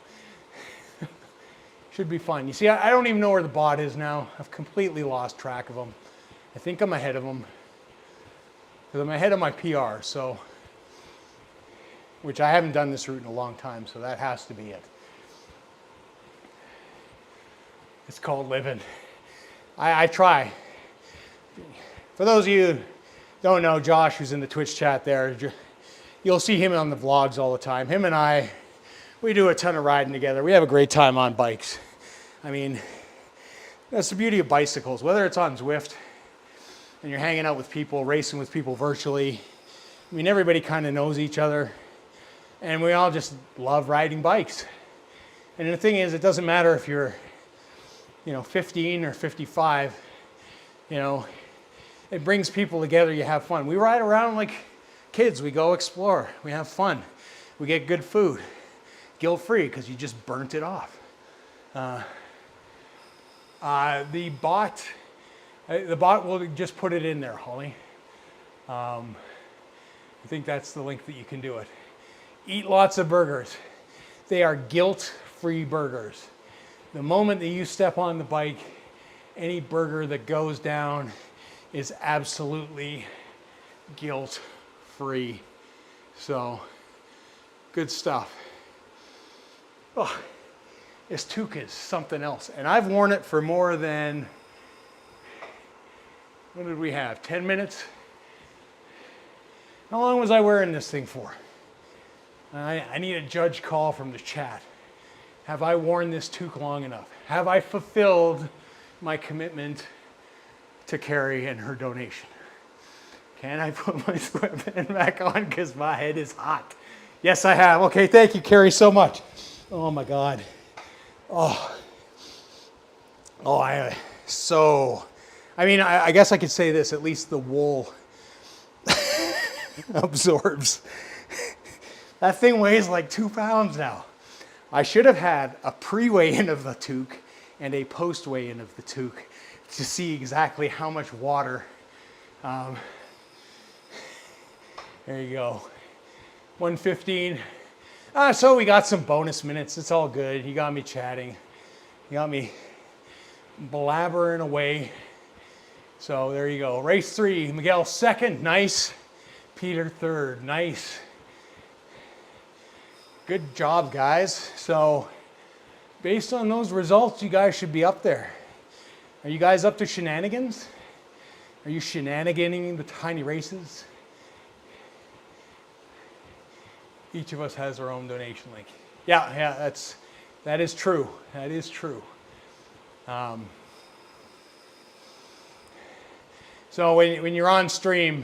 Speaker 1: Should be fun. You see, I don't even know where the bot is now. I've completely lost track of him. I think I'm ahead of him. Because I'm ahead of my PR, so, which I haven't done this route in a long time, so that has to be it. It's called living. I try. For those of you who don't know, Josh, who's in the Twitch chat there, you'll see him on the vlogs all the time. Him and I, we do a ton of riding together. We have a great time on bikes. I mean, that's the beauty of bicycles. Whether it's on Zwift and you're hanging out with people, racing with people virtually, I mean, everybody kind of knows each other. And we all just love riding bikes. And the thing is, it doesn't matter if you're, 15 or 55, it brings people together, you have fun. We ride around like kids, we go explore, we have fun. We get good food, guilt-free, because you just burnt it off. The bot will just put it in there, Holly. I think that's the link that you can do it. Eat lots of burgers. They are guilt-free burgers. The moment that you step on the bike, any burger that goes down is absolutely guilt-free. So, good stuff. Oh, this toque is something else. And I've worn it for more than, what did we have, 10 minutes? How long was I wearing this thing for? I need a judge call from the chat. Have I worn this toque long enough? Have I fulfilled my commitment to Carrie and her donation? Can I put my sweatband back on because my head is hot? Yes, I have. Okay, thank you, Carrie, so much. Oh my God. I mean, I guess I could say this, at least the wool absorbs. That thing weighs like 2 pounds now. I should have had a pre-weigh-in of the toque and a post weigh-in of the two to see exactly how much water. There you go. 1:15. So we got some bonus minutes. It's all good. You got me chatting. You got me blabbering away. So there you go. Race 3. Miguel second. Nice. Peter third. Nice. Good job, guys. So based on those results, you guys should be up there. Are you guys up to shenanigans? Are you shenaniganing the tiny races? Each of us has our own donation link. Yeah, that is true. That is true. So when you're on stream,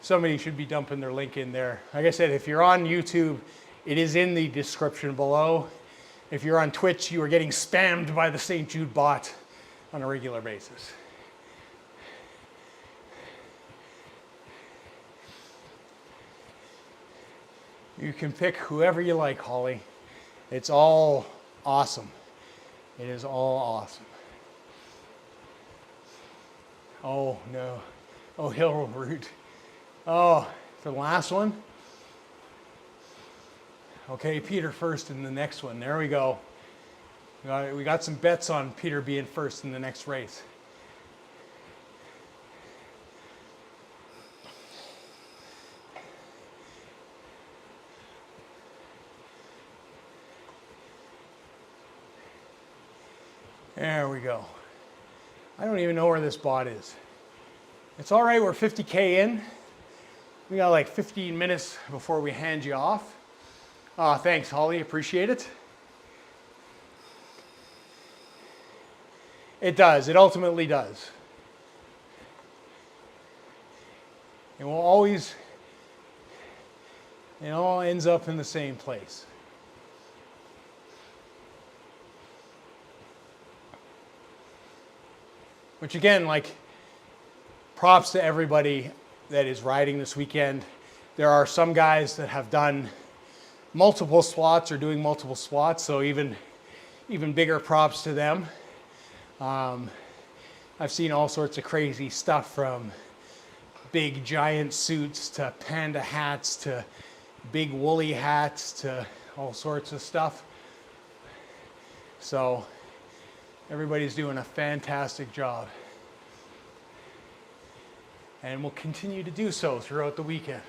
Speaker 1: somebody should be dumping their link in there. Like I said, if you're on YouTube, it is in the description below. If you're on Twitch, you are getting spammed by the St. Jude bot on a regular basis. You can pick whoever you like, Holly. It's all awesome. It is all awesome. Oh, no. Oh, hill route. Oh, for the last one? Okay, Peter first in the next one. There we go. We got some bets on Peter being first in the next race. There we go. I don't even know where this bot is. It's all right, we're 50K in. We got like 15 minutes before we hand you off. Thanks, Holly, appreciate it. It does, it ultimately does. It will always, it all ends up in the same place. Which again, like, props to everybody that is riding this weekend. There are some guys that have done multiple slots or doing multiple slots, so even bigger props to them. I've seen all sorts of crazy stuff, from big giant suits to panda hats to big woolly hats to all sorts of stuff. So everybody's doing a fantastic job. And will continue to do so throughout the weekend.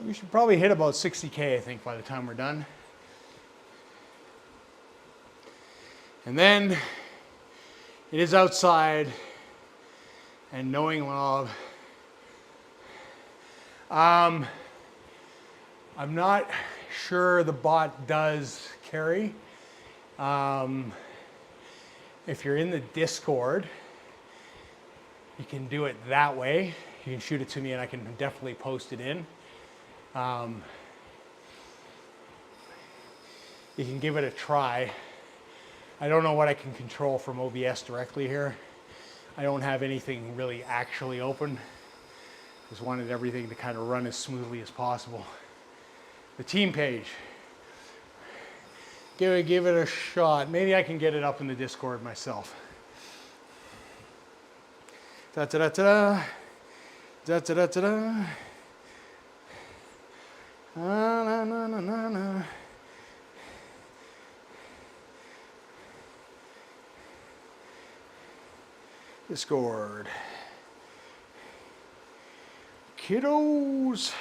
Speaker 1: We should probably hit about 60K, I think, by the time we're done. And then it is outside and knowing love. I'm not sure the bot does carry. If you're in the Discord, you can do it that way. You can shoot it to me and I can definitely post it in. You can give it a try. I don't know what I can control from OBS directly here. I don't have anything really actually open. Just wanted everything to kind of run as smoothly as possible. The team page. Give it a shot. Maybe I can get it up in the Discord myself. Da-da-da-da-da. Da-da-da-da-da. Na, na, na, na, na. Discord. Kiddos.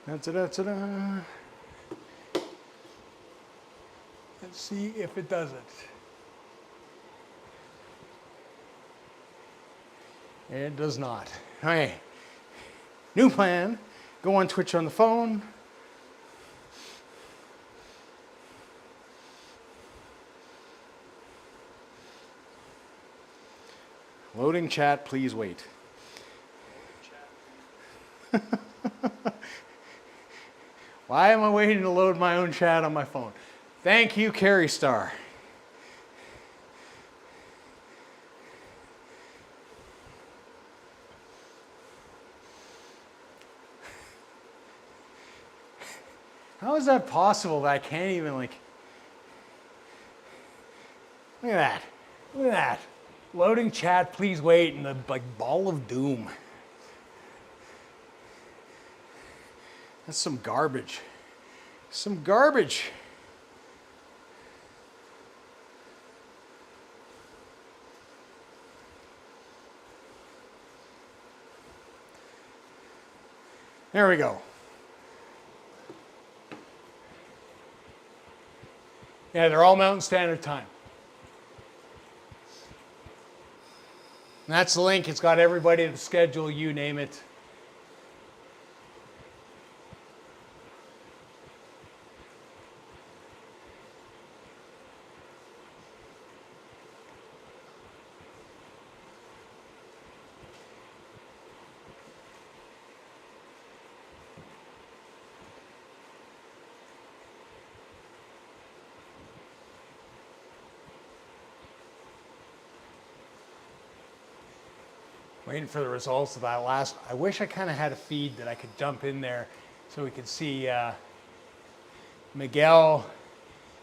Speaker 1: Da-da-da-da-da. See if it does it. It does not. Okay. New plan. Go on Twitch on the phone. Loading chat, please wait. Why am I waiting to load my own chat on my phone? Thank you, Carrie Star. How is that possible that I can't even like... Look at that. Look at that. Loading chat, please wait, and the like ball of doom. That's some garbage. Some garbage. There we go. Yeah, they're all Mountain Standard Time. And that's the link. It's got everybody, the schedule, you name it. Waiting for the results of that last. I wish I kind of had a feed that I could jump in there so we could see Miguel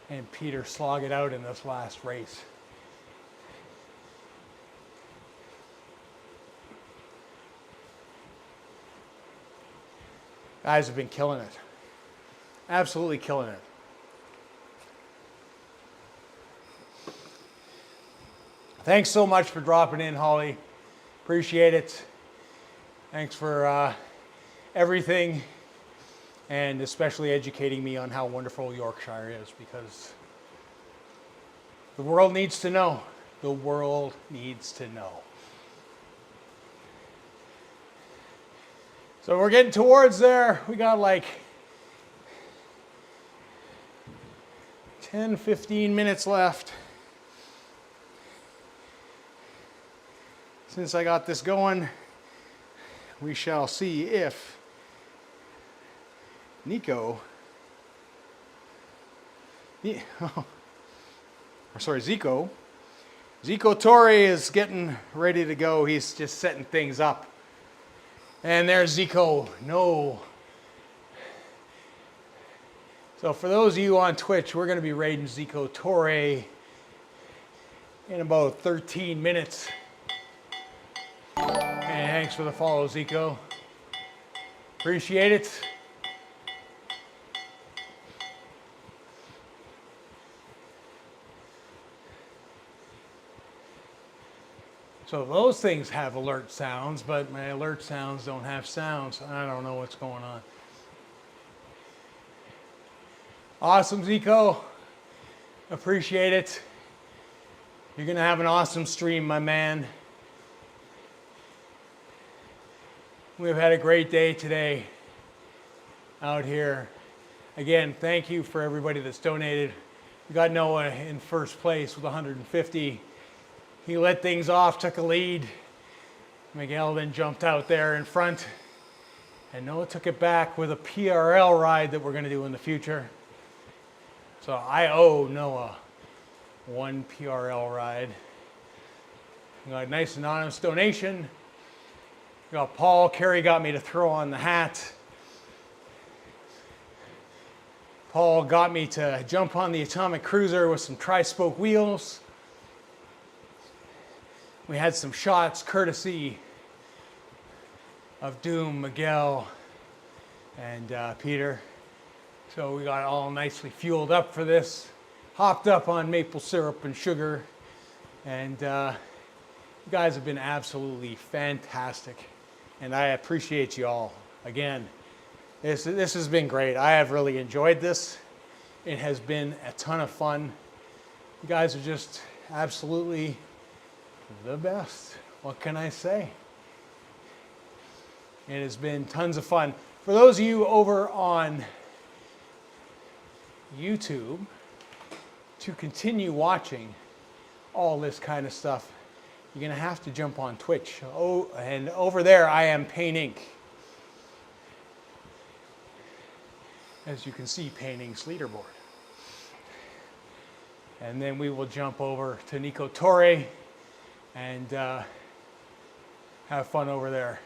Speaker 1: and Peter slog it out in this last race. Guys have been killing it. Absolutely killing it. Thanks so much for dropping in, Holly. Appreciate it. Thanks for everything, and especially educating me on how wonderful Yorkshire is, because the world needs to know. The world needs to know. So we're getting towards there. We got like 10, 15 minutes left. Since I got this going, we shall see if Zico Torre is getting ready to go. He's just setting things up. And there's Zico. No. So for those of you on Twitch, we're going to be raiding Zico Torre in about 13 minutes. And thanks for the follow, Zico. Appreciate it. So those things have alert sounds, but my alert sounds don't have sounds. I don't know what's going on. Awesome, Zico. Appreciate it. You're going to have an awesome stream, my man. We've had a great day today out here. Again, thank you for everybody that's donated. We got Noah in first place with 150. He let things off, took a lead. Miguel then jumped out there in front. And Noah took it back with a PRL ride that we're going to do in the future. So I owe Noah one PRL ride. We got a nice anonymous donation. We got Paul. Kerry got me to throw on the hat. Paul got me to jump on the Atomic Cruiser with some tri-spoke wheels. We had some shots courtesy of Doom, Miguel, and Peter. So we got all nicely fueled up for this. Hopped up on maple syrup and sugar. And you guys have been absolutely fantastic. And I appreciate you all. Again, this has been great. I have really enjoyed this. It has been a ton of fun. You guys are just absolutely the best. What can I say? It has been tons of fun. For those of you over on YouTube, to continue watching all this kind of stuff, you're going to have to jump on Twitch. Oh, and over there I am painting. As you can see, painting's leaderboard. And then we will jump over to Nico Torre and have fun over there.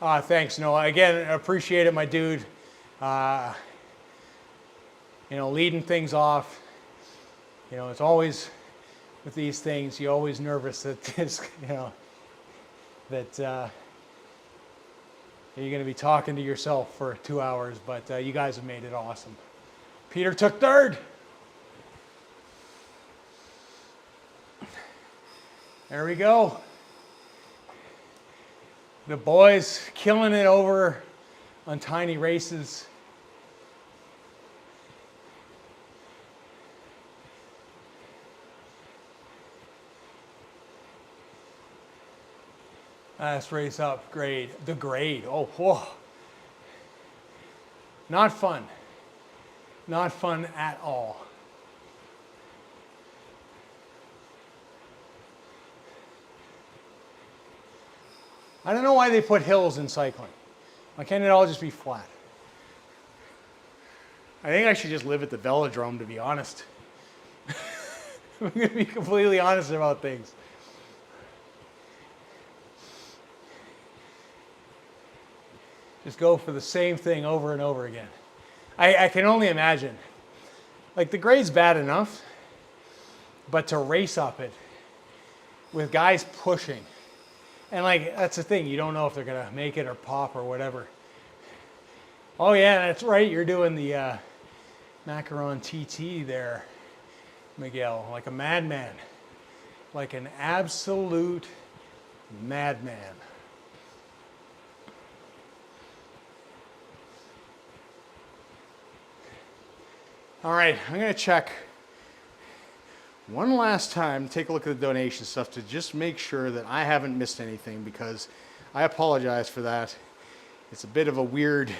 Speaker 1: Thanks, Noah. Again, appreciate it, my dude. You know, leading things off. You know, it's always, with these things, you're always nervous that this, you know, that you're going to be talking to yourself for 2 hours, but you guys have made it awesome. Peter took third. There we go. The boys killing it over on tiny races. Last race up, grade. The grade. Oh, whoa. Not fun. Not fun at all. I don't know why they put hills in cycling. Why can't it all just be flat? I think I should just live at the velodrome, to be honest. I'm going to be completely honest about things. Just go for the same thing over and over again. I can only imagine. Like, the grade's bad enough, but to race up it with guys pushing, and like, that's the thing, you don't know if they're gonna make it or pop or whatever. Oh yeah, that's right, you're doing the macaron TT there, Miguel, like a madman. Like an absolute madman. All right, I'm gonna check one last time, take a look at the donation stuff to just make sure that I haven't missed anything, because I apologize for that. It's a bit of a weird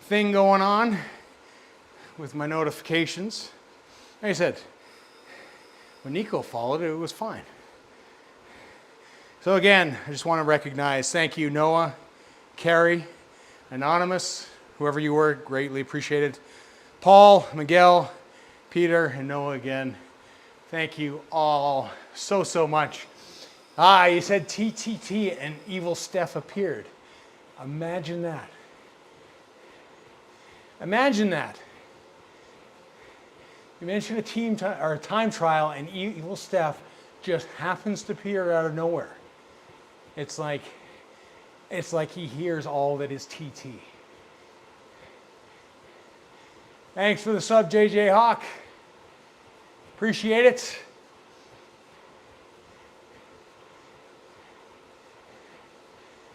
Speaker 1: thing going on with my notifications. Like I said, when Nico followed it, it was fine. So again, I just want to recognize, thank you, Noah, Carrie, Anonymous, whoever you were, greatly appreciated. Paul, Miguel, Peter, and Noah again. Thank you all so much. You said TTT and Evil Steph appeared. Imagine that. Imagine that. You mentioned a time trial and Evil Steph just happens to appear out of nowhere. It's like he hears all that is TT. Thanks for the sub, JJ Hawk. Appreciate it.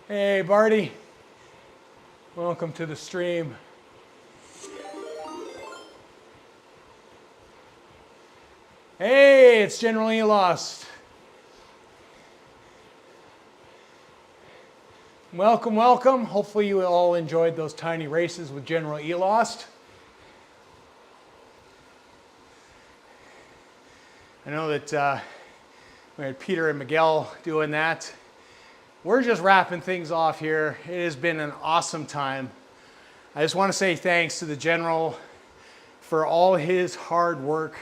Speaker 1: Hey, Barty. Welcome to the stream. Hey, it's General E Lost. Welcome, welcome. Hopefully you all enjoyed those tiny races with General E Lost. I know that we had Peter and Miguel doing that. We're just wrapping things off here. It has been an awesome time. I just want to say thanks to the General for all his hard work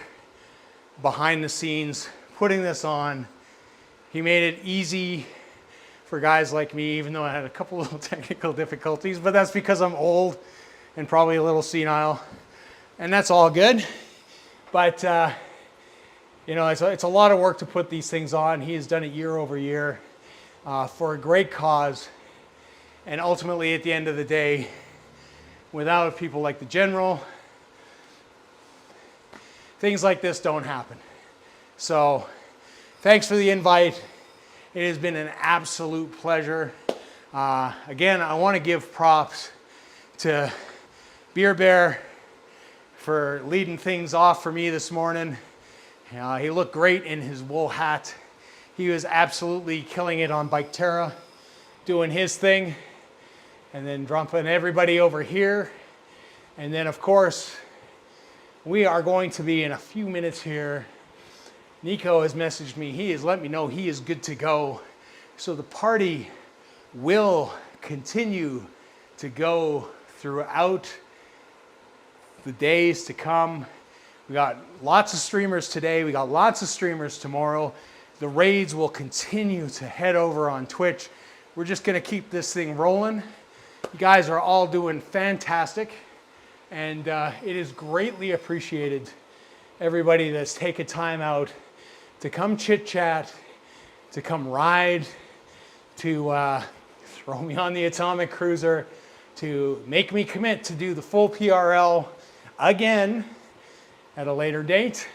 Speaker 1: behind the scenes, putting this on. He made it easy for guys like me, even though I had a couple little technical difficulties, but that's because I'm old and probably a little senile, and that's all good. But you know, it's a lot of work to put these things on. He has done it year over year for a great cause. And ultimately, at the end of the day, without people like the General, things like this don't happen. So thanks for the invite. It has been an absolute pleasure. Again, I want to give props to Beer Bear for leading things off for me this morning. He looked great in his wool hat. He was absolutely killing it on Bike Terra, doing his thing, and then dumping everybody over here. And then, of course, we are going to be in a few minutes here. Nico has messaged me. He has let me know he is good to go. So the party will continue to go throughout the days to come. We got lots of streamers today. We got lots of streamers tomorrow. The raids will continue to head over on Twitch. We're just going to keep this thing rolling. You guys are all doing fantastic. And it is greatly appreciated, everybody that's taken time out to come chit chat, to come ride, to throw me on the Atomic Cruiser, to make me commit to do the full PRL again at a later date.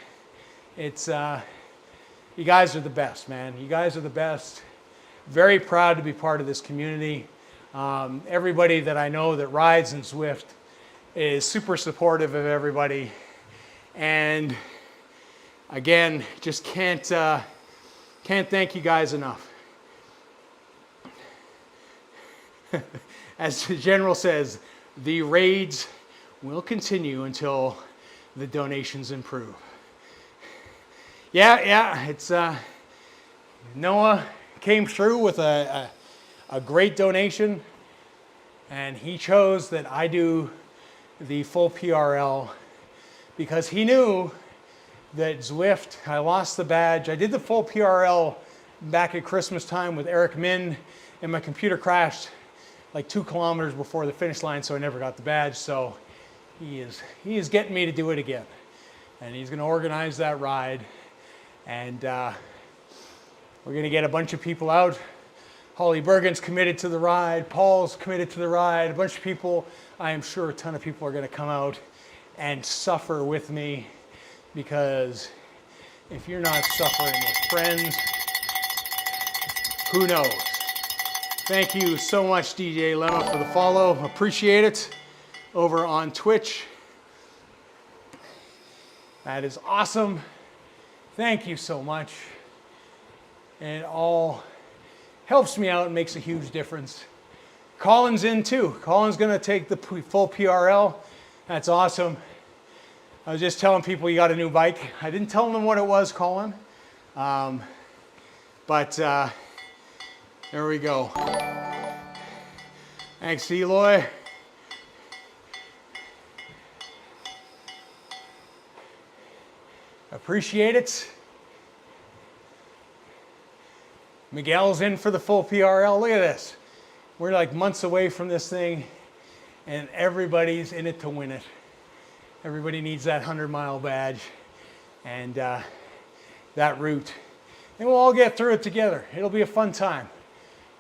Speaker 1: It's, you guys are the best, man. You guys are the best. Very proud to be part of this community. Everybody that I know that rides in Zwift is super supportive of everybody. And again, just can't thank you guys enough. As the general says, the raids will continue until the donations improve. Yeah, it's Noah came through with a great donation, and he chose that I do the full PRL because he knew that Zwift, I lost the badge. I did the full PRL back at Christmas time with Eric Min, and my computer crashed like 2 kilometers before the finish line, so I never got the badge. So he is getting me to do it again, and he's going to organize that ride, and we're going to get a bunch of people out. Holly Bergen's committed to the ride. Paul's committed to the ride. A bunch of people, I am sure a ton of people are going to come out and suffer with me, because if you're not suffering with friends, who knows? Thank you so much, DJ Lemma, for the follow. Appreciate it over on Twitch. That is awesome. Thank you so much. And it all helps me out and makes a huge difference. Colin's in too. Colin's going to take the full PRL. That's awesome. I was just telling people you got a new bike. I didn't tell them what it was, Colin. But there we go. Thanks, Eloy. Appreciate it. Miguel's in for the full PRL. Look at this. We're like months away from this thing, and everybody's in it to win it. Everybody needs that 100-mile badge and that route. And we'll all get through it together. It'll be a fun time.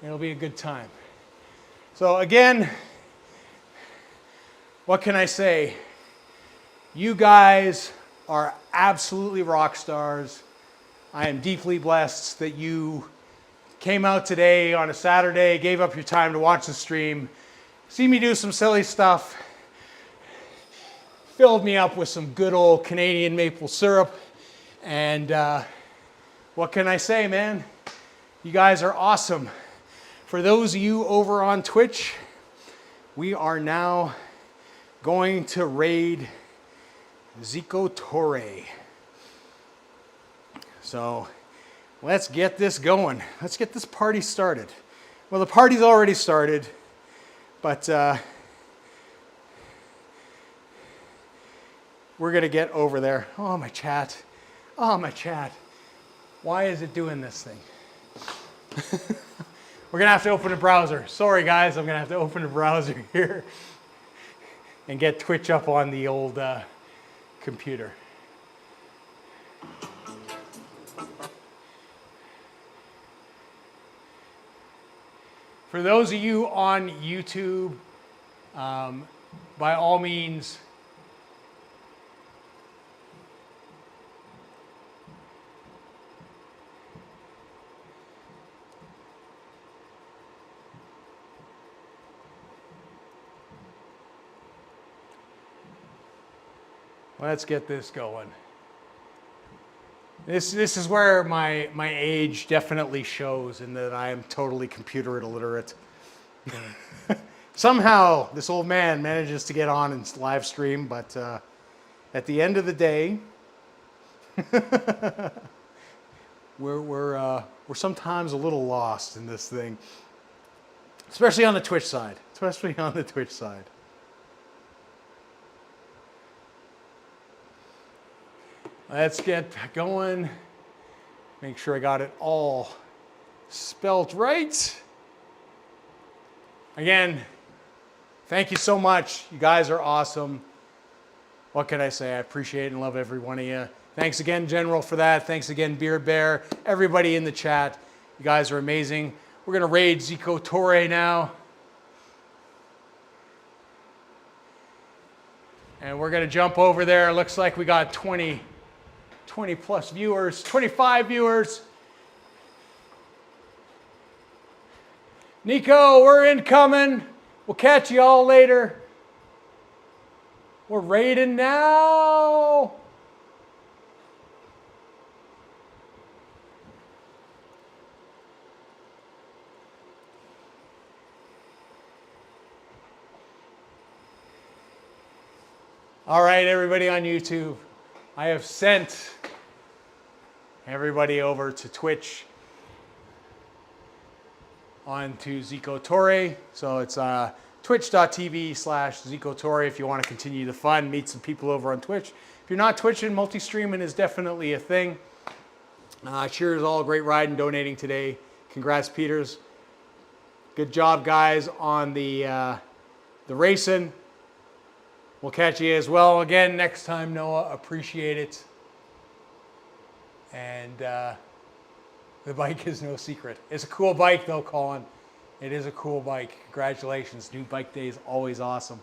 Speaker 1: It'll be a good time. So again, what can I say? You guys are absolutely rock stars. I am deeply blessed that you came out today on a Saturday, gave up your time to watch the stream, see me do some silly stuff, filled me up with some good old Canadian maple syrup, and what can I say, man? You guys are awesome. For those of you over on Twitch, we are now going to raid Zico Torre. So let's get this going. Let's get this party started. Well, the party's already started, but we're going to get over there. Oh, my chat. Oh, my chat. Why is it doing this thing? We're going to have to open a browser. Sorry, guys. I'm going to have to open a browser here and get Twitch up on the old computer. For those of you on YouTube, by all means, Let's get this going. This is where my age definitely shows in that I am totally computer illiterate. Somehow this old man manages to get on and live stream, but at the end of the day, we're sometimes a little lost in this thing, especially on the Twitch side. Let's get going. Make sure I got it all spelt right. Again, thank you so much. You guys are awesome. What can I say? I appreciate and love every one of you. Thanks again, General, for that. Thanks again, Beard Bear. Everybody in the chat. You guys are amazing. We're going to raid Zico Torre now. And we're going to jump over there. Looks like we got 20 plus viewers, 25 viewers. Nico, we're incoming. We'll catch you all later. We're raiding now. All right, everybody on YouTube. I have sent everybody over to Twitch onto Zico Torre. So it's twitch.tv/Zico Torre if you want to continue the fun, meet some people over on Twitch. If you're not Twitching, multi-streaming is definitely a thing. Cheers all, great ride and donating today. Congrats, Peters. Good job, guys, on the racing. We'll catch you as well again next time, Noah. Appreciate it. And the bike is no secret. It's a cool bike, though, Colin. It is a cool bike. Congratulations. New bike day is always awesome.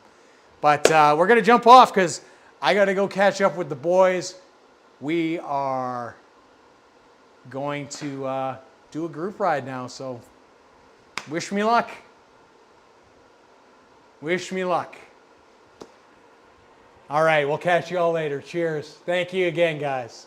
Speaker 1: But we're going to jump off because I got to go catch up with the boys. We are going to do a group ride now. So wish me luck. Wish me luck. All right, we'll catch you all later. Cheers. Thank you again, guys.